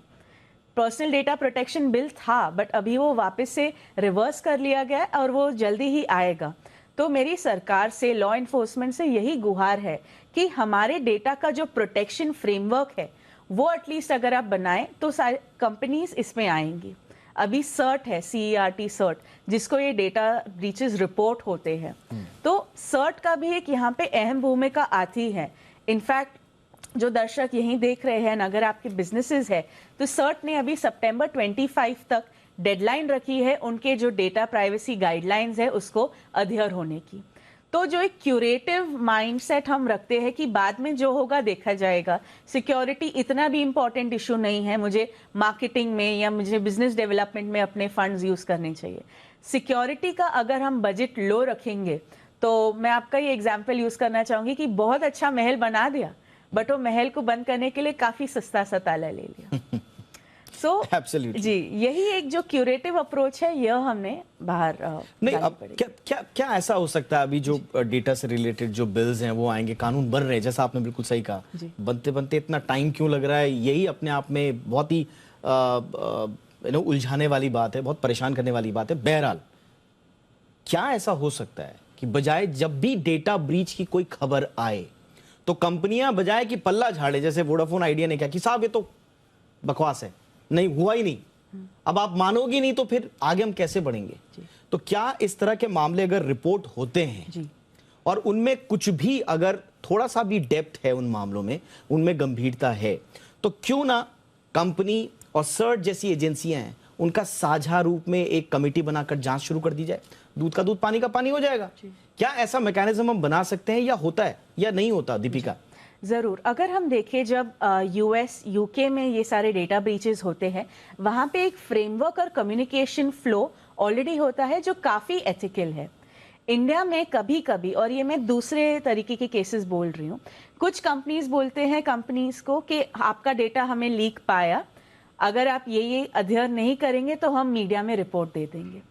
पर्सनल डेटा प्रोटेक्शन बिल था बट अभी वो वापस से रिवर्स कर लिया गया और वो जल्दी ही आएगा। तो मेरी सरकार से, लॉ इन्फोर्समेंट से यही गुहार है कि हमारे डेटा का जो प्रोटेक्शन फ्रेमवर्क है वो एटलीस्ट अगर आप बनाएं तो सारी कंपनीज इसमें आएंगी। अभी सर्ट है, CERT सर्ट, जिसको ये डेटा ब्रीचेस रिपोर्ट होते हैं, तो सर्ट का भी एक यहाँ पे अहम भूमिका आती है। इनफैक्ट जो दर्शक यहीं देख रहे हैं, अगर आपके बिजनेसेस है तो सर्ट ने अभी सितंबर 25 तक डेडलाइन रखी है उनके जो डेटा प्राइवेसी गाइडलाइंस है उसको अध्ययन होने की। तो जो एक क्यूरेटिव माइंडसेट हम रखते हैं कि बाद में जो होगा देखा जाएगा, सिक्योरिटी इतना भी इम्पोर्टेंट इशू नहीं है, मुझे मार्केटिंग में या मुझे बिजनेस डेवलपमेंट में अपने फंड्स यूज करने चाहिए। सिक्योरिटी का अगर हम बजट लो रखेंगे तो मैं आपका ये एग्जाम्पल यूज करना चाहूंगी कि बहुत अच्छा महल बना दिया बट वो महल को बंद करने के लिए काफी सस्ता सा ताला ले लिया। जी, यही एक जो क्यूरेटिव अप्रोच है यह हमने बाहर नहीं। अब क्या ऐसा हो सकता है, अभी जो डेटा से रिलेटेड जो बिल्स हैं वो आएंगे, कानून बन रहे हैं, जैसा आपने बिल्कुल सही कहा, बनते बनते इतना टाइम क्यों लग रहा है? यही अपने आप में बहुत ही उलझाने वाली बात है, बहुत परेशान करने वाली बात है। बहरहाल, क्या ऐसा हो सकता है कि बजाय जब भी डेटा ब्रीच की कोई खबर आए तो कंपनियां बजाय कि पल्ला झाड़े, जैसे वोडाफोन आइडिया ने कहा कि साहब ये तो बकवास है, नहीं हुआ ही नहीं, अब आप मानोगी नहीं तो फिर आगे हम कैसे बढ़ेंगे? तो क्या इस तरह के मामले अगर रिपोर्ट होते हैं और उनमें कुछ भी अगर थोड़ा सा भी डेप्थ है उन मामलों में, उनमें गंभीरता है, तो क्यों ना कंपनी और सर्च जैसी एजेंसियां हैं उनका साझा रूप में एक कमेटी बनाकर जांच शुरू कर दी जाए। दूध का दूध, पानी का पानी हो जाएगा। क्या ऐसा मैकेनिज्म हम बना सकते हैं, या होता है या नहीं होता, दीपिका? ज़रूर। अगर हम देखें, जब यूएस यूके में ये सारे डेटा ब्रीचेस होते हैं, वहाँ पे एक फ्रेमवर्क और कम्युनिकेशन फ्लो ऑलरेडी होता है जो काफ़ी एथिकल है। इंडिया में कभी कभी, और ये मैं दूसरे तरीके के केसेस बोल रही हूँ, कुछ कंपनीज बोलते हैं कंपनीज को कि आपका डेटा हमें लीक पाया, अगर आप ये अध्ययन नहीं करेंगे तो हम मीडिया में रिपोर्ट दे देंगे।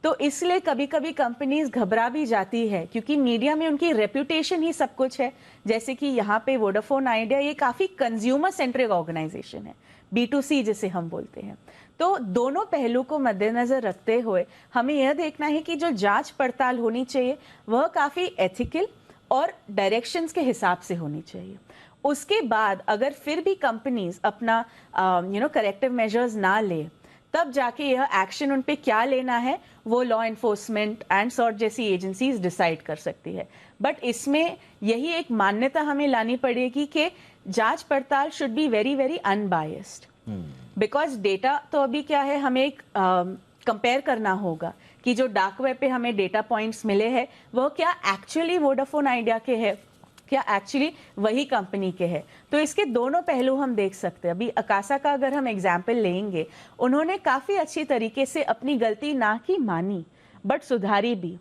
तो इसलिए कभी कभी कंपनीज घबरा भी जाती है, क्योंकि मीडिया में उनकी रेपुटेशन ही सब कुछ है। जैसे कि यहाँ पे वोडाफोन आइडिया ये काफ़ी कंज्यूमर सेंट्रिक ऑर्गेनाइजेशन है, B2C जिसे हम बोलते हैं। तो दोनों पहलू को मद्देनजर रखते हुए हमें यह देखना है कि जो जांच पड़ताल होनी चाहिए वह काफ़ी एथिकल और डायरेक्शंस के हिसाब से होनी चाहिए। उसके बाद अगर फिर भी कंपनीज अपना करेक्टिव मेजर्स ना ले, तब जाके यह एक्शन उन पे क्या लेना है वो लॉ एनफोर्समेंट एंड सॉर्ट जैसी एजेंसीज डिसाइड कर सकती है। बट इसमें यही एक मान्यता हमें लानी पड़ेगी कि जांच पड़ताल should be very very unbiased, because data तो अभी क्या है, हमें एक कंपेयर करना होगा कि जो डार्क वेब पे हमें डेटा पॉइंट्स मिले हैं वह क्या एक्चुअली वोडाफोन आइडिया के है, क्या एक्चुअली वही कंपनी के हैं। तो इसके दोनों पहलू हम देख सकते हैं। अभी अकासा का अगर हम एग्जाम्पल लेंगे, उन्होंने काफ़ी अच्छी तरीके से अपनी गलती ना की मानी, बट सुधारी भी।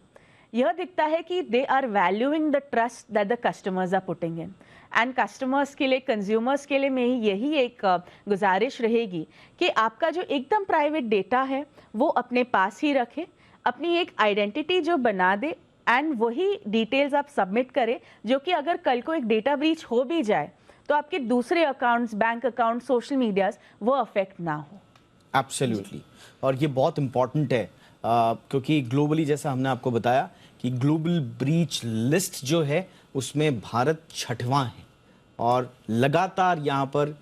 यह दिखता है कि they are valuing the trust that the customers are putting in, and customers के लिए, कंज्यूमर्स के लिए मेरी यही एक गुजारिश रहेगी कि आपका जो एकदम प्राइवेट डेटा है वो अपने पास ही रखें, अपनी एक आइडेंटिटी जो बना दे, एंड वही डिटेल्स आप सबमिट करें, जो कि अगर कल को एक डेटा ब्रीच हो भी जाए तो आपके दूसरे accounts, bank account, social medias, वो अफेक्ट ना हो। एब्सोल्युटली। और ये बहुत इंपॉर्टेंट है, क्योंकि ग्लोबली, जैसा हमने आपको बताया कि ग्लोबल ब्रीच लिस्ट जो है उसमें भारत 6वां है, और लगातार यहाँ पर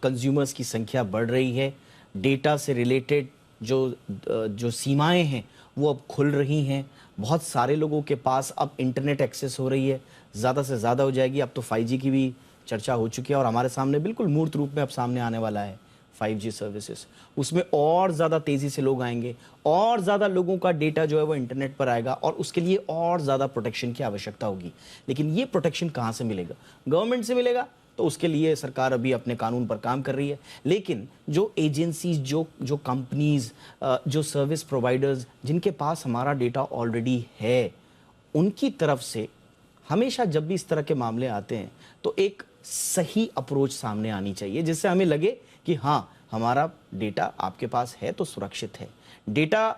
कंज्यूमर्स की संख्या बढ़ रही है। डेटा से रिलेटेड जो सीमाएं हैं वो अब खुल रही हैं। बहुत सारे लोगों के पास अब इंटरनेट एक्सेस हो रही है, ज़्यादा से ज़्यादा हो जाएगी। अब तो 5G की भी चर्चा हो चुकी है, और हमारे सामने बिल्कुल मूर्त रूप में अब सामने आने वाला है 5G सर्विसेज। उसमें और ज़्यादा तेज़ी से लोग आएंगे, और ज़्यादा लोगों का डेटा जो है वो इंटरनेट पर आएगा, और उसके लिए और ज़्यादा प्रोटेक्शन की आवश्यकता होगी। लेकिन ये प्रोटेक्शन कहाँ से मिलेगा? गवर्नमेंट से मिलेगा, तो उसके लिए सरकार अभी अपने कानून पर काम कर रही है। लेकिन जो एजेंसीज, जो कंपनीज, जो सर्विस प्रोवाइडर्स जिनके पास हमारा डेटा ऑलरेडी है, उनकी तरफ से हमेशा जब भी इस तरह के मामले आते हैं तो एक सही अप्रोच सामने आनी चाहिए, जिससे हमें लगे कि हाँ, हमारा डेटा आपके पास है तो सुरक्षित है। डेटा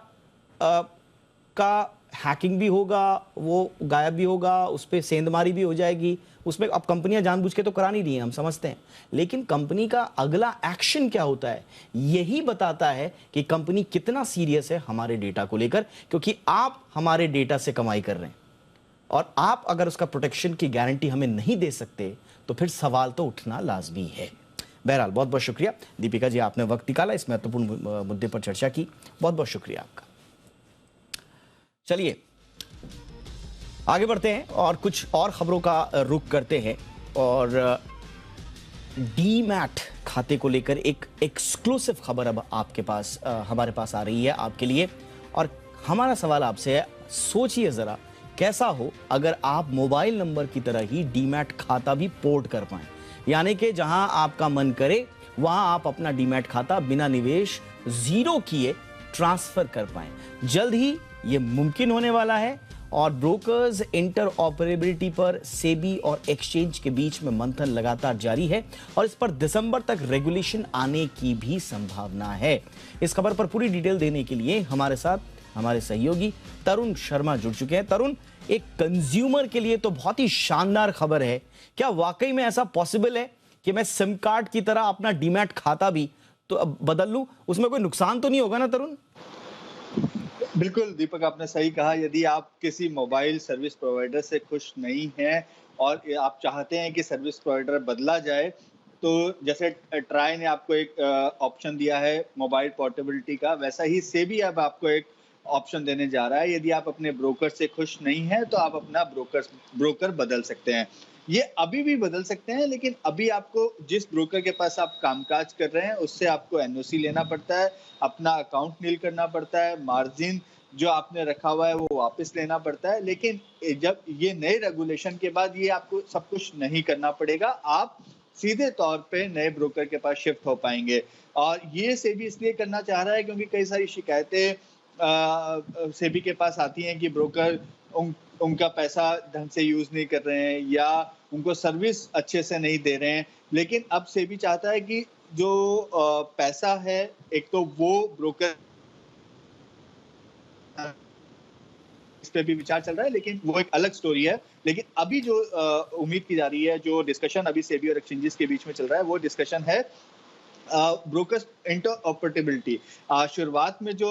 का हैकिंग भी होगा, वो गायब भी होगा, उस पर सेंधमारी भी हो जाएगी। उसमें अब कंपनियां जानबूझ के तो करा नहीं रही हैं, हम समझते हैं, लेकिन कंपनी का अगला एक्शन क्या होता है यही बताता है कि कंपनी कितना सीरियस है हमारे डेटा को लेकर, क्योंकि आप हमारे डेटा से कमाई कर रहे हैं, और आप अगर उसका प्रोटेक्शन की गारंटी हमें नहीं दे सकते तो फिर सवाल तो उठना लाजमी है। बहरहाल, बहुत बहुत शुक्रिया दीपिका जी, आपने वक्त निकाला, इस महत्वपूर्ण मुद्दे पर चर्चा की। बहुत बहुत शुक्रिया आपका। चलिए आगे बढ़ते हैं और कुछ और खबरों का रुख करते हैं, और डीमैट खाते को लेकर एक एक्सक्लूसिव खबर अब आपके पास, हमारे पास आ रही है आपके लिए। और हमारा सवाल आपसे है, सोचिए जरा कैसा हो अगर आप मोबाइल नंबर की तरह ही डीमैट खाता भी पोर्ट कर पाएं, यानी कि जहां आपका मन करे वहां आप अपना डीमैट खाता बिना निवेश, जीरो किए ट्रांसफर कर पाएं। जल्द ही ये मुमकिन होने वाला है, और ब्रोकर्स इंटर ऑपरेबिलिटी पर सेबी और एक्सचेंज के बीच में मंथन लगातार जारी है, और इस पर दिसंबर तक रेगुलेशन आने की भी संभावना है। इस खबर पर पूरी डिटेल देने के लिए हमारे साथ हमारे सहयोगी तरुण शर्मा जुड़ चुके हैं। तरुण, एक कंज्यूमर के लिए तो बहुत ही शानदार खबर है। क्या वाकई में ऐसा पॉसिबल है कि मैं सिम कार्ड की तरह अपना डीमैट खाता भी तो अब बदल लूं? उसमें कोई नुकसान तो नहीं होगा ना तरुण? बिल्कुल दीपक, आपने सही कहा। यदि आप किसी मोबाइल सर्विस प्रोवाइडर से खुश नहीं हैं और आप चाहते हैं कि सर्विस प्रोवाइडर बदला जाए, तो जैसे ट्राई ने आपको एक ऑप्शन दिया है मोबाइल पोर्टेबिलिटी का, वैसा ही सेबी अब आपको एक ऑप्शन देने जा रहा है। यदि आप अपने ब्रोकर से खुश नहीं हैं तो आप अपना ब्रोकर बदल सकते हैं। ये अभी भी बदल सकते हैं, लेकिन अभी आपको जिस ब्रोकर के पास आप कामकाज कर रहे हैं उससे आपको एनओसी लेना पड़ता है, अपना अकाउंट नील करना पड़ता है, मार्जिन जो आपने रखा हुआ है वो वापस लेना पड़ता है। लेकिन जब ये नए रेगुलेशन के बाद ये आपको सब कुछ नहीं करना पड़ेगा, आप सीधे तौर पे नए ब्रोकर के पास शिफ्ट हो पाएंगे। और ये सेबी इसलिए करना चाह रहा है क्योंकि कई सारी शिकायतें सेबी के पास आती हैं कि ब्रोकर उनका पैसा ढंग से यूज नहीं कर रहे हैं या उनको सर्विस अच्छे से नहीं दे रहे हैं। लेकिन अब सेबी चाहता है कि जो पैसा है, एक तो वो ब्रोकर इस पे भी विचार चल रहा है, लेकिन वो एक अलग स्टोरी है। लेकिन अभी जो उम्मीद की जा रही है, जो डिस्कशन अभी सेबी और एक्सचेंजेस के बीच में चल रहा है, वो डिस्कशन है ब्रोकर इंटरऑपरेटिबिलिटी। शुरुआत में जो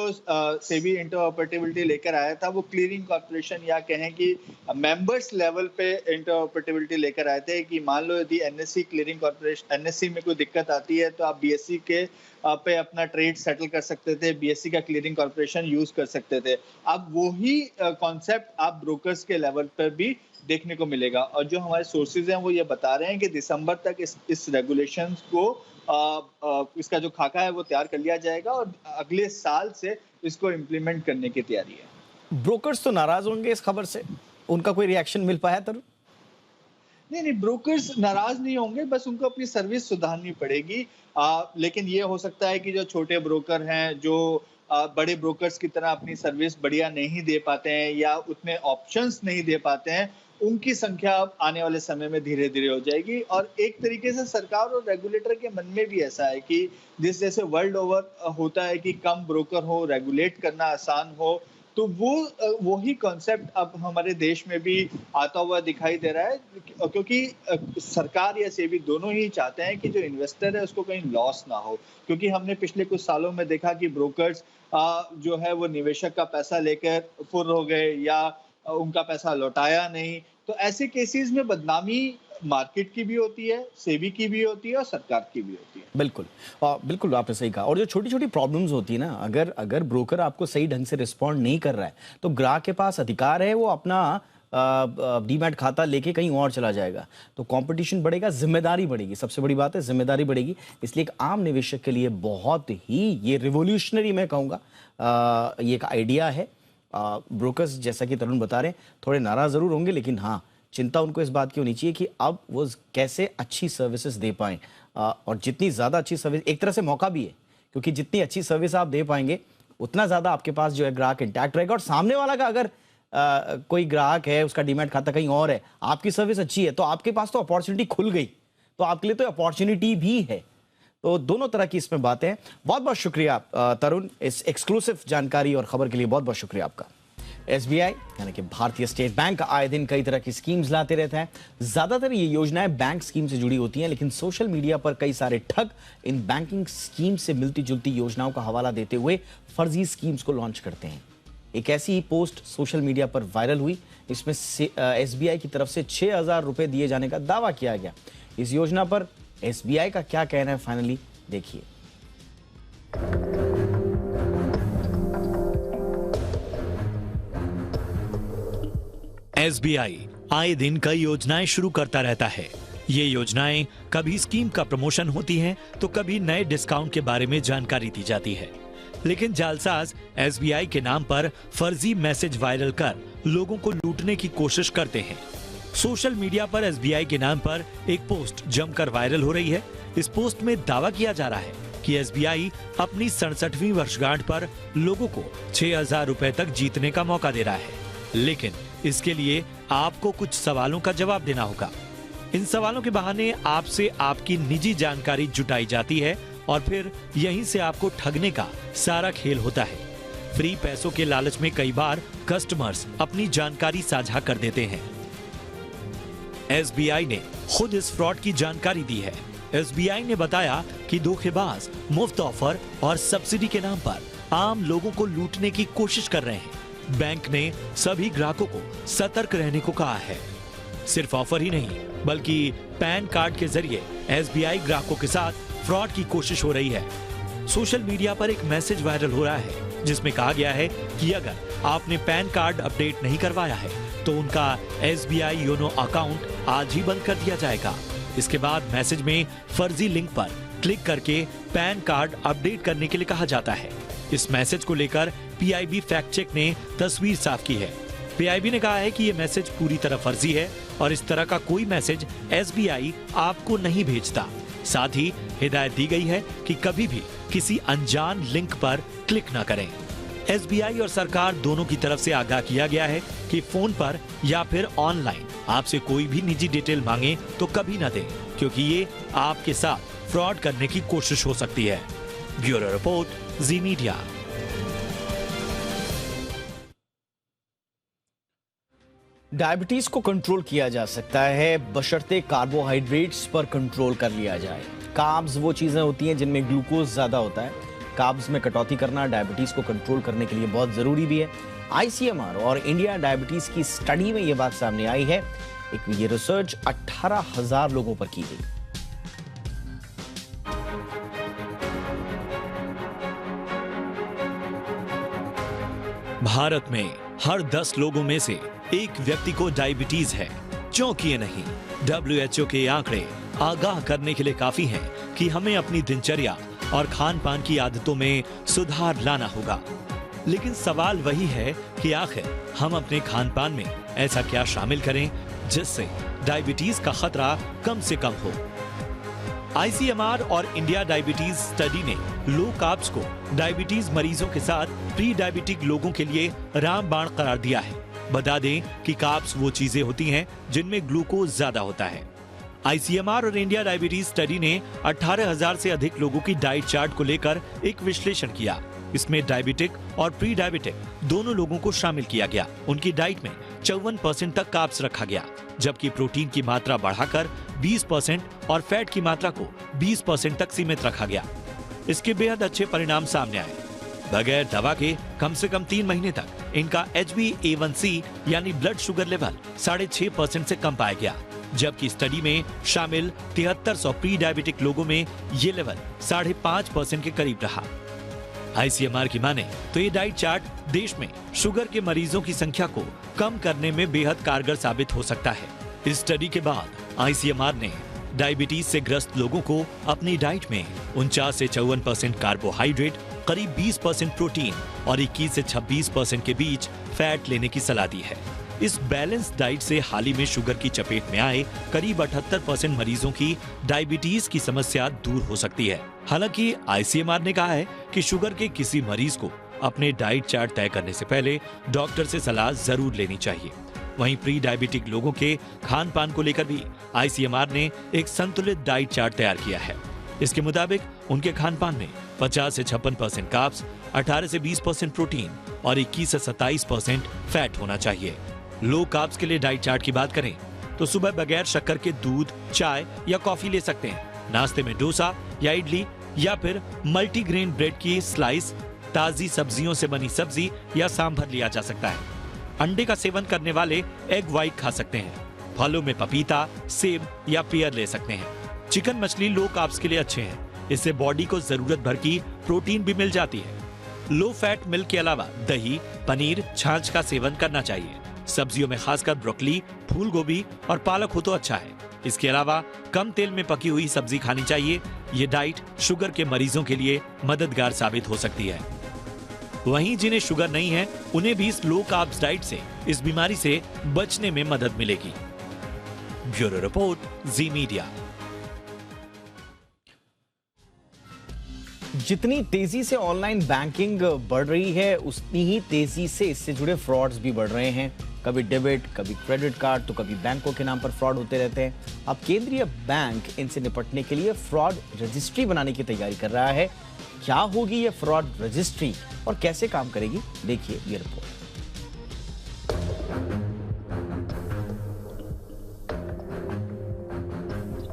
सेबी इंटरऑपरेटिबिलिटी लेकर आया था वो क्लियरिंग कॉर्पोरेशन या कहें कि मेंबर्स लेवल पे इंटरऑपरेटिबिलिटी लेकर आए थे कि मान लो यदि एनएससी क्लियरिंग कॉर्पोरेशन एनएससी में कोई दिक्कत आती है तो आप बीएससी के पे अपना ट्रेड सेटल कर सकते थे, बीएससी का क्लियरिंग कॉर्पोरेशन यूज कर सकते थे। अब वही कॉन्सेप्ट आप ब्रोकर्स के लेवल पर भी देखने को मिलेगा। और जो हमारे सोर्सेज हैं वो ये बता रहे हैं कि दिसंबर तक इस रेगुलेशंस को इसका जो खाका है वो तैयार कर लिया जाएगा और अगले साल से इसको इम्प्लीमेंट करने की तैयारी है। ब्रोकर्स तो नाराज होंगे इस खबर से, उनका कोई रिएक्शन मिल पाया तरुण? नहीं, ब्रोकर्स नाराज नहीं होंगे, बस उनको अपनी सर्विस सुधारनी पड़ेगी। लेकिन ये हो सकता है कि जो छोटे ब्रोकर हैं, जो बड़े ब्रोकर्स की तरह अपनी सर्विस बढ़िया नहीं दे पाते हैं या उतने ऑप्शंस नहीं दे पाते हैं, उनकी संख्या आने वाले समय में धीरे धीरे हो जाएगी। और एक तरीके से सरकार और रेगुलेटर के मन में भी ऐसा है कि जिस जैसे वर्ल्ड ओवर होता है कि कम ब्रोकर हो, रेगुलेट करना आसान हो, तो वही कॉन्सेप्ट अब हमारे देश में भी आता हुआ दिखाई दे रहा है। क्योंकि सरकार या सेबी दोनों ही चाहते हैं कि जो इन्वेस्टर है उसको कहीं लॉस ना हो। क्योंकि हमने पिछले कुछ सालों में देखा कि ब्रोकर्स जो है वो निवेशक का पैसा लेकर फुर्र हो गए या उनका पैसा लौटाया नहीं। तो ऐसे केसेस में बदनामी मार्केट की भी होती है, सेबी की भी होती है और सरकार की भी होती है। बिल्कुल, बिल्कुल आपने सही कहा। और जो छोटी छोटी प्रॉब्लम्स होती है ना, अगर ब्रोकर आपको सही ढंग से रिस्पॉन्ड नहीं कर रहा है तो ग्राहक के पास अधिकार है वो अपना डीमैट खाता लेके कहीं और चला जाएगा। तो कंपटीशन बढ़ेगा, जिम्मेदारी बढ़ेगी। सबसे बड़ी बात है जिम्मेदारी बढ़ेगी। इसलिए एक आम निवेशक के लिए बहुत ही ये रिवोल्यूशनरी मैं कहूँगा ये एक आइडिया है। ब्रोकर्स जैसा कि तरुण बता रहे हैं थोड़े नाराज जरूर होंगे, लेकिन हाँ, चिंता उनको इस बात की होनी चाहिए कि अब वो कैसे अच्छी सर्विसेज दे पाएं। और जितनी ज़्यादा अच्छी सर्विस, एक तरह से मौका भी है, क्योंकि जितनी अच्छी सर्विस आप दे पाएंगे उतना ज़्यादा आपके पास जो है ग्राहक इंटैक्ट रहेगा। और सामने वाला का अगर कोई ग्राहक है, उसका डीमैट खाता कहीं और है, आपकी सर्विस अच्छी है, तो आपके पास तो अपॉर्चुनिटी खुल गई। तो आपके लिए तो अपॉर्चुनिटी भी है। तो दोनों तरह की इसमें बातें हैं। बहुत बहुत शुक्रिया तरुण, इस एक्सक्लूसिव जानकारी और खबर के लिए बहुत बहुत शुक्रिया आपका। एसबीआई यानी कि भारतीय स्टेट बैंक आए दिन कई तरह की स्कीम्स लाते रहता है। ज्यादातर ये योजनाएं बैंक स्कीम से जुड़ी होती हैं, लेकिन सोशल मीडिया पर कई सारे ठग इन बैंकिंग स्कीम से मिलती जुलती योजनाओं का हवाला देते हुए फर्जी स्कीम्स को लॉन्च करते हैं। एक ऐसी ही पोस्ट सोशल मीडिया पर वायरल हुई। इसमें एसबीआई की तरफ से 6,000 रुपए दिए जाने का दावा किया गया। इस योजना पर एसबीआई का क्या कहना है, फाइनली देखिए। एसबीआई आए दिन कई योजनाएं शुरू करता रहता है। ये योजनाएं कभी स्कीम का प्रमोशन होती हैं, तो कभी नए डिस्काउंट के बारे में जानकारी दी जाती है। लेकिन जालसाज एसबीआई के नाम पर फर्जी मैसेज वायरल कर लोगों को लूटने की कोशिश करते हैं। सोशल मीडिया पर एसबीआई के नाम पर एक पोस्ट जमकर वायरल हो रही है। इस पोस्ट में दावा किया जा रहा है कि एसबीआई अपनी 67वीं वर्षगांठ पर लोगों को 6,000 रुपए तक जीतने का मौका दे रहा है। लेकिन इसके लिए आपको कुछ सवालों का जवाब देना होगा। इन सवालों के बहाने आपसे आपकी निजी जानकारी जुटाई जाती है और फिर यहीं से आपको ठगने का सारा खेल होता है। फ्री पैसों के लालच में कई बार कस्टमर्स अपनी जानकारी साझा कर देते हैं। एसबीआई ने खुद इस फ्रॉड की जानकारी दी है। एसबीआई ने बताया कि धोखेबाज मुफ्त ऑफर और सब्सिडी के नाम पर आम लोगों को लूटने की कोशिश कर रहे हैं। बैंक ने सभी ग्राहकों को सतर्क रहने को कहा है। सिर्फ ऑफर ही नहीं, बल्कि पैन कार्ड के जरिए एसबीआई ग्राहकों के साथ फ्रॉड की कोशिश हो रही है। सोशल मीडिया पर एक मैसेज वायरल हो रहा है जिसमें कहा गया है कि अगर आपने पैन कार्ड अपडेट नहीं करवाया है तो उनका SBI योनो अकाउंट आज ही बंद कर दिया जाएगा। इसके बाद मैसेज में फर्जी लिंक पर क्लिक करके पैन कार्ड अपडेट करने के लिए कहा जाता है। इस मैसेज को लेकर PIB फैक्ट चेक ने तस्वीर साफ की है। PIB ने कहा है कि ये मैसेज पूरी तरह फर्जी है और इस तरह का कोई मैसेज SBI आपको नहीं भेजता। साथ ही हिदायत दी गई है कि कभी भी किसी अनजान लिंक पर क्लिक न करें। SBI और सरकार दोनों की तरफ से आगाह किया गया है कि फोन पर या फिर ऑनलाइन आपसे कोई भी निजी डिटेल मांगे तो कभी न दें, क्योंकि ये आपके साथ फ्रॉड करने की कोशिश हो सकती है। ब्यूरो रिपोर्ट, जी मीडिया। डायबिटीज को कंट्रोल किया जा सकता है बशर्ते कार्बोहाइड्रेट्स पर कंट्रोल कर लिया जाए। कार्ब्स वो चीजें होती हैं जिनमें ग्लूकोज ज्यादा होता है। कार्ब्स में कटौती करना डायबिटीज को कंट्रोल करने के लिए बहुत जरूरी भी है। ICMR और इंडिया डायबिटीज की स्टडी में ये बात सामने आई है। ये रिसर्च 18,000 लोगों पर की गई। भारत में हर 10 लोगों में से एक व्यक्ति को डायबिटीज है। चौंकिए नहीं, WHO के आंकड़े आगाह करने के लिए काफी हैं कि हमें अपनी दिनचर्या और खान पान की आदतों में सुधार लाना होगा। लेकिन सवाल वही है कि आखिर हम अपने खान पान में ऐसा क्या शामिल करें जिससे डायबिटीज का खतरा कम से कम हो। ICMR और इंडिया डायबिटीज स्टडी ने लो कार्ब्स को डायबिटीज मरीजों के साथ प्री डायबिटिक लोगों के लिए रामबाण करार दिया है। बता दें कि कार्ब्स वो चीजें होती हैं जिनमें ग्लूकोज ज्यादा होता है। ICMR और इंडिया डायबिटीज स्टडी ने 18,000 से अधिक लोगों की डाइट चार्ट को लेकर एक विश्लेषण किया। इसमें डायबिटिक और प्री डायबिटिक दोनों लोगों को शामिल किया गया। उनकी डाइट में 54% तक कार्ब्स रखा गया, जबकि प्रोटीन की मात्रा बढ़ाकर 20% और फैट की मात्रा को 20% तक सीमित रखा गया। इसके बेहद अच्छे परिणाम सामने आए। बगैर दवा के कम से कम 3 महीने तक इनका HbA1c यानी ब्लड शुगर लेवल 6.5% से कम पाया गया, जबकि स्टडी में शामिल 7300 प्री डायबिटिक लोगों में ये लेवल 5.5% के करीब रहा। ICMR की माने तो ये डाइट चार्ट देश में शुगर के मरीजों की संख्या को कम करने में बेहद कारगर साबित हो सकता है। इस स्टडी के बाद ICMR ने डायबिटीज से ग्रस्त लोगों को अपनी डाइट में 49 से 54% कार्बोहाइड्रेट, करीब 20% प्रोटीन और 21 से 26% के बीच फैट लेने की सलाह दी है। इस बैलेंस डाइट से हाल ही में शुगर की चपेट में आए करीब 78% मरीजों की डायबिटीज की समस्या दूर हो सकती है। हालांकि ICMR ने कहा है कि शुगर के किसी मरीज को अपने डाइट चार्ट तय करने से पहले डॉक्टर से सलाह जरूर लेनी चाहिए। वहीं प्री डायबिटिक लोगों के खान पान को लेकर भी ICMR ने एक संतुलित डाइट चार्ट तैयार किया है। इसके मुताबिक उनके खान पान में 50 से 56% कार्ब्स, 18 से 20% प्रोटीन और 21 से 27% फैट होना चाहिए। लो कार्ब्स के लिए डाइट चार्ट की बात करें तो सुबह बगैर शक्कर के दूध, चाय या कॉफी ले सकते हैं। नाश्ते में डोसा या इडली या फिर मल्टीग्रेन ब्रेड की स्लाइस, ताजी सब्जियों से बनी सब्जी या सांभर लिया जा सकता है। अंडे का सेवन करने वाले एग व्हाइट खा सकते हैं। फलों में पपीता, सेब या पेयर ले सकते हैं। चिकन, मछली लो कार्ब्स के लिए अच्छे हैं। इससे बॉडी को जरूरत भर की प्रोटीन भी मिल जाती है। लो फैट मिल्क के अलावा दही, पनीर, छाछ का सेवन करना चाहिए। सब्जियों में खासकर ब्रोकली, फूल गोभी और पालक हो तो अच्छा है। इसके अलावा कम तेल में पकी हुई सब्जी खानी चाहिए। ये डाइट शुगर के मरीजों के लिए मददगार साबित हो सकती है। वहीं जिन्हें शुगर नहीं है उन्हें भी इस लो कार्ब्स डाइट से इस बीमारी से बचने में मदद मिलेगी। ब्यूरो रिपोर्ट, जी मीडिया। जितनी तेजी से ऑनलाइन बैंकिंग बढ़ रही है उतनी ही तेजी से इससे जुड़े फ्रॉड्स भी बढ़ रहे हैं। कभी डेबिट, कभी क्रेडिट कार्ड तो कभी बैंकों के नाम पर फ्रॉड होते रहते हैं। अब केंद्रीय बैंक इनसे निपटने के लिए फ्रॉड रजिस्ट्री बनाने की तैयारी कर रहा है। क्या होगी ये फ्रॉड रजिस्ट्री और कैसे काम करेगी, देखिए ये रिपोर्ट।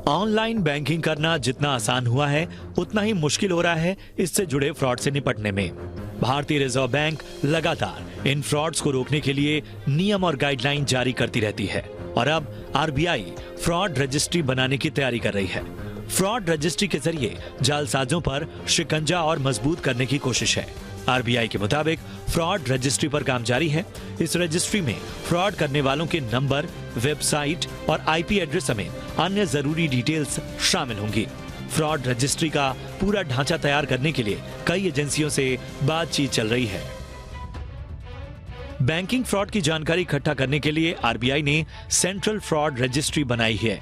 ऑनलाइन बैंकिंग करना जितना आसान हुआ है उतना ही मुश्किल हो रहा है इससे जुड़े फ्रॉड से निपटने में। भारतीय रिजर्व बैंक लगातार इन फ्रॉड्स को रोकने के लिए नियम और गाइडलाइन जारी करती रहती है और अब RBI फ्रॉड रजिस्ट्री बनाने की तैयारी कर रही है। फ्रॉड रजिस्ट्री के जरिए जालसाजों पर शिकंजा और मजबूत करने की कोशिश है। आरबीआई के मुताबिक फ्रॉड रजिस्ट्री पर काम जारी है। इस रजिस्ट्री में फ्रॉड करने वालों के नंबर, वेबसाइट और आईपी एड्रेस समेत अन्य जरूरी डिटेल्स शामिल होंगी। फ्रॉड रजिस्ट्री का पूरा ढांचा तैयार करने के लिए कई एजेंसियों से बातचीत चल रही है। बैंकिंग फ्रॉड की जानकारी इकट्ठा करने के लिए आरबीआई ने सेंट्रल फ्रॉड रजिस्ट्री बनाई है।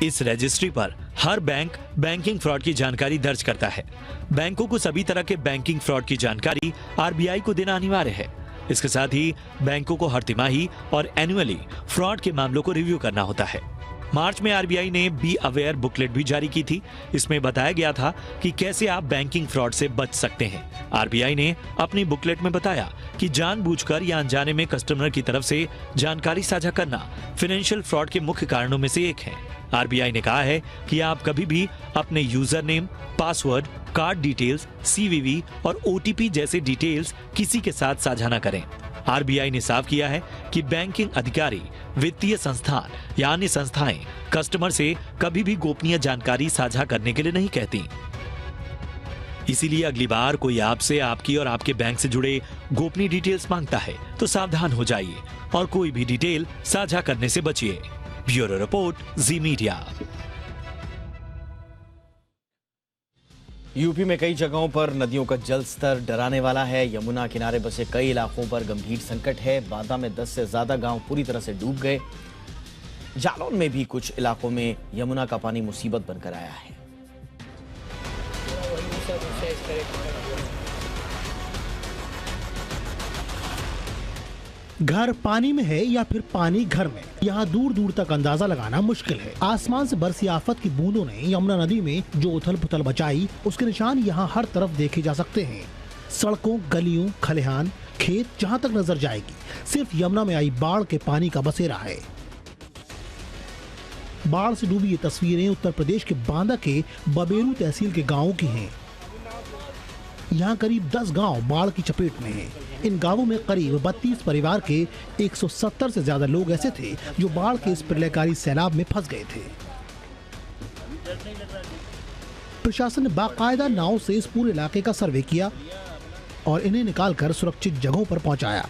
इस रजिस्ट्री पर हर बैंक बैंकिंग फ्रॉड की जानकारी दर्ज करता है। बैंकों को सभी तरह के बैंकिंग फ्रॉड की जानकारी आरबीआई को देना अनिवार्य है। इसके साथ ही बैंकों को हर तिमाही और एनुअली फ्रॉड के मामलों को रिव्यू करना होता है। मार्च में आरबीआई ने बी अवेयर बुकलेट भी जारी की थी। इसमें बताया गया था कि कैसे आप बैंकिंग फ्रॉड से बच सकते हैं। आरबीआई ने अपनी बुकलेट में बताया कि जानबूझकर या अनजाने में कस्टमर की तरफ से जानकारी साझा करना फाइनेंशियल फ्रॉड के मुख्य कारणों में से एक है। आरबीआई ने कहा है कि आप कभी भी अपने user name, password, card details, CVV और ओटीपी जैसे डिटेल्स किसी के साथ साझा न करें। आरबीआई ने साफ किया है कि बैंकिंग अधिकारी, वित्तीय संस्थान या अन्य संस्थाएं कस्टमर से कभी भी गोपनीय जानकारी साझा करने के लिए नहीं कहती। इसीलिए अगली बार कोई आपसे आपकी और आपके बैंक से जुड़े गोपनीय डिटेल्स मांगता है तो सावधान हो जाइए और कोई भी डिटेल साझा करने से बचिए। ब्यूरो रिपोर्ट, जी मीडिया। यूपी में कई जगहों पर नदियों का जल स्तर डराने वाला है। यमुना किनारे बसे कई इलाकों पर गंभीर संकट है। बांदा में 10 से ज्यादा गांव पूरी तरह से डूब गए। जालौन में भी कुछ इलाकों में यमुना का पानी मुसीबत बनकर आया है। घर पानी में है या फिर पानी घर में, यहाँ दूर दूर तक अंदाजा लगाना मुश्किल है। आसमान से बरसी आफत की बूंदों ने यमुना नदी में जो उथल पुथल मचाई, उसके निशान यहाँ हर तरफ देखे जा सकते हैं। सड़कों, गलियों, खलिहान, खेत, जहाँ तक नजर जाएगी सिर्फ यमुना में आई बाढ़ के पानी का बसेरा है। बाढ़ से डूबी ये तस्वीरें उत्तर प्रदेश के बांदा के बबेरू तहसील के गाँव की है। यहाँ करीब 10 गांव बाढ़ की चपेट में हैं। इन गांवों में करीब 32 परिवार के 170 से ज्यादा लोग ऐसे थे जो बाढ़ के इस प्रलयकारी सैलाब में फंस गए थे। प्रशासन ने बाकायदा नाव से इस पूरे इलाके का सर्वे किया और इन्हें निकालकर सुरक्षित जगहों पर पहुंचाया।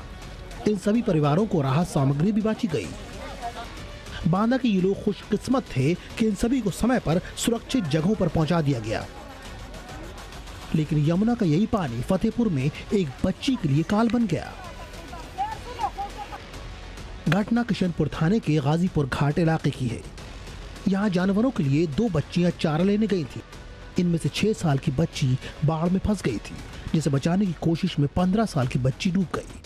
इन सभी परिवारों को राहत सामग्री भी बांटी गई। बांदा के ये लोग खुशकिस्मत थे कि इन सभी को समय पर सुरक्षित जगहों पर पहुंचा दिया गया। लेकिन यमुना का यही पानी फतेहपुर में एक बच्ची के लिए काल बन गया। घटना किशनपुर थाने के गाजीपुर घाट इलाके की है। यहाँ जानवरों के लिए 2 बच्चियां चारा लेने गई थी। इनमें से 6 साल की बच्ची बाढ़ में फंस गई थी, जिसे बचाने की कोशिश में 15 साल की बच्ची डूब गई।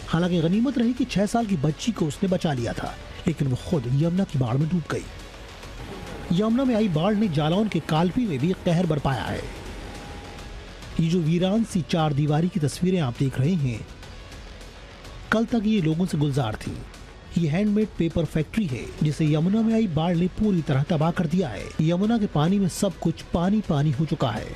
हालांकि गनीमत रही कि 6 साल की बच्ची को उसने बचा लिया था, लेकिन वो खुद यमुना की बाढ़ में डूब गई। यमुना में आई बाढ़ ने जालौन के कालपी में भी कहर बरपाया है। ये जो वीरान सी 4 दीवारी की तस्वीरें आप देख रहे हैं, कल तक ये लोगों से गुलजार थी। ये हैंडमेड पेपर फैक्ट्री है जिसे यमुना में आई बाढ़ ने पूरी तरह तबाह कर दिया है। यमुना के पानी में सब कुछ पानी पानी हो चुका है।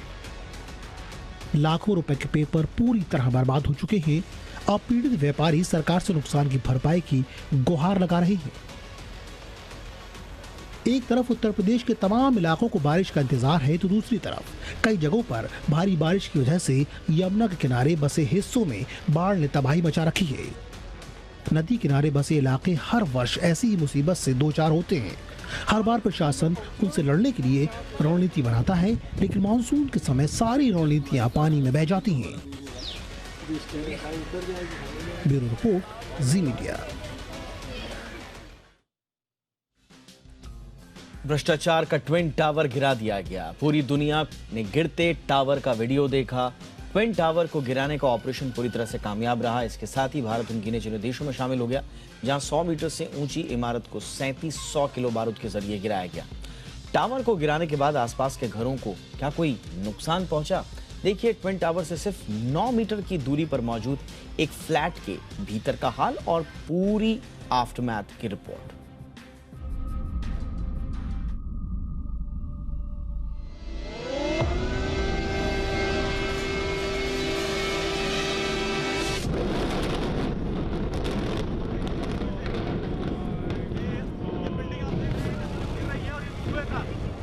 लाखों रुपए के पेपर पूरी तरह बर्बाद हो चुके हैं। अब पीड़ित व्यापारी सरकार से नुकसान की भरपाई की गुहार लगा रहे हैं। एक तरफ उत्तर प्रदेश के तमाम इलाकों को बारिश का इंतजार है, तो दूसरी तरफ कई जगहों पर भारी बारिश की वजह से यमुना के किनारे बसे हिस्सों में बाढ़ ने तबाही मचा रखी है। नदी किनारे बसे इलाके हर वर्ष ऐसी ही मुसीबत से दो चार होते हैं। हर बार प्रशासन उनसे लड़ने के लिए रणनीति बनाता है, लेकिन मानसून के समय सारी रणनीतियां पानी में बह जाती हैं। ब्यूरो रिपोर्ट, जी मीडिया। भ्रष्टाचार का ट्विन टावर गिरा दिया गया। पूरी दुनिया ने गिरते टावर का वीडियो देखा। ट्विन टावर को गिराने का ऑपरेशन पूरी तरह से कामयाब रहा। इसके साथ ही भारत उन गिने चुने देशों में शामिल हो गया जहां 100 मीटर से ऊंची इमारत को 3700 किलो बारूद के जरिए गिराया गया। टावर को गिराने के बाद आसपास के घरों को क्या कोई नुकसान पहुंचा? देखिए ट्विन टावर से सिर्फ 9 मीटर की दूरी पर मौजूद एक फ्लैट के भीतर का हाल और पूरी आफ्टरमैथ की रिपोर्ट।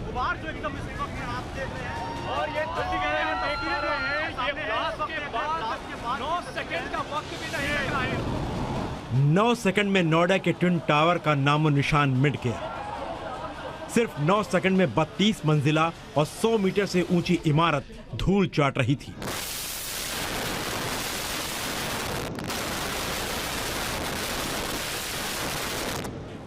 गुबार जो एकदम 9 सेकंड में नोएडा के ट्विन टावर का नामो निशान मिट गया। सिर्फ 9 सेकंड में 32 मंजिला और 100 मीटर से ऊंची इमारत धूल चाट रही थी।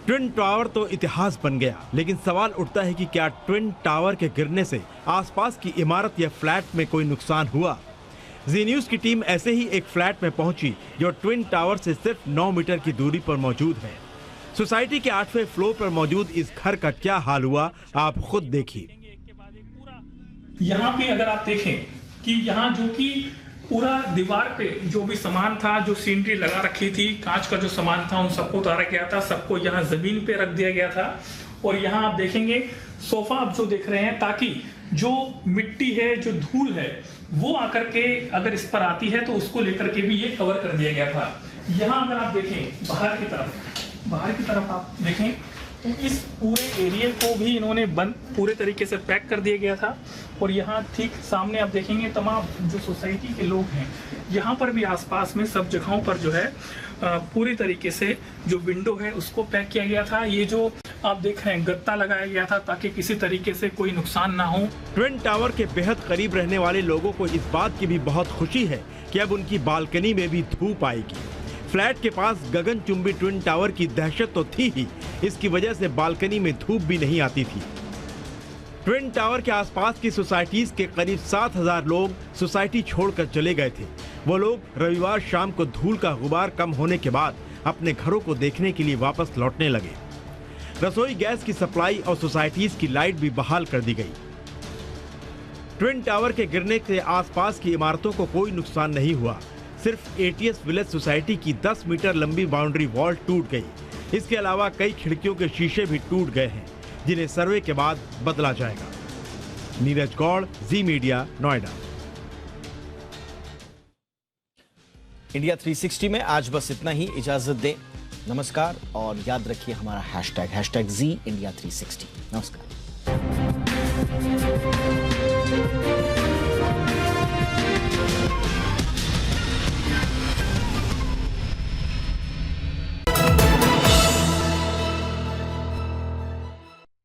ट्विन टावर तो इतिहास बन गया, लेकिन सवाल उठता है कि क्या ट्विन टावर के गिरने से आसपास की इमारत या फ्लैट में कोई नुकसान हुआ? जी न्यूज की टीम ऐसे ही एक फ्लैट में पहुंची जो ट्विन टावर से सिर्फ 9 मीटर की दूरी पर मौजूद है। सोसाइटी के 8वें फ्लोर पर मौजूद इस घर का क्या हाल हुआ, आप खुद देखिए। यहाँ पे अगर आप देखें कि यहाँ जो कि पूरा दीवार पे जो भी सामान था, जो सीनरी लगा रखी थी, कांच का जो सामान था, उन सबको उतारा गया था, सबको यहाँ जमीन पे रख दिया गया था। और यहाँ आप देखेंगे सोफा आप जो देख रहे हैं, ताकि जो मिट्टी है, जो धूल है, वो आकर के अगर इस पर आती है तो उसको लेकर के भी ये कवर कर दिया गया था। यहाँ अगर आप देखें बाहर की तरफ आप देखें तो इस पूरे एरिया को भी इन्होंने बंद पूरे तरीके से पैक कर दिया गया था। और यहाँ ठीक सामने आप देखेंगे तमाम जो सोसाइटी के लोग हैं, यहाँ पर भी आसपास में सब जगहों पर जो है पूरी तरीके से जो विंडो है उसको पैक किया गया था। ये जो आप देख रहे हैं गत्ता लगाया गया था ताकि किसी तरीके से कोई नुकसान ना हो। ट्विन टावर के बेहद करीब रहने वाले लोगों को इस बात की भी बहुत खुशी है कि अब उनकी बालकनी में भी धूप आएगी। फ्लैट के पास गगनचुंबी ट्विन टावर की दहशत तो थी ही, इसकी वजह से बालकनी में धूप भी नहीं आती थी। ट्विन टावर के आसपास की सोसाइटीज के करीब 7000 लोग सोसाइटी छोड़कर चले गए थे। वो लोग रविवार शाम को धूल का गुबार कम होने के बाद अपने घरों को देखने के लिए वापस लौटने लगे। रसोई गैस की सप्लाई और सोसाइटीज की लाइट भी बहाल कर दी गई। ट्विन टावर के गिरने से आसपास की इमारतों को कोई नुकसान नहीं हुआ। सिर्फ एटीएस विलेज सोसाइटी की 10 मीटर लंबी बाउंड्री वॉल टूट गई। इसके अलावा कई खिड़कियों के शीशे भी टूट गए हैं, जिन्हें सर्वे के बाद बदला जाएगा। नीरज गौड़, जी मीडिया, नोएडा। इंडिया 360 में आज बस इतना ही। इजाजत दें, नमस्कार और याद रखिए हमारा हैशटैग #ZINDIA360। नमस्कार।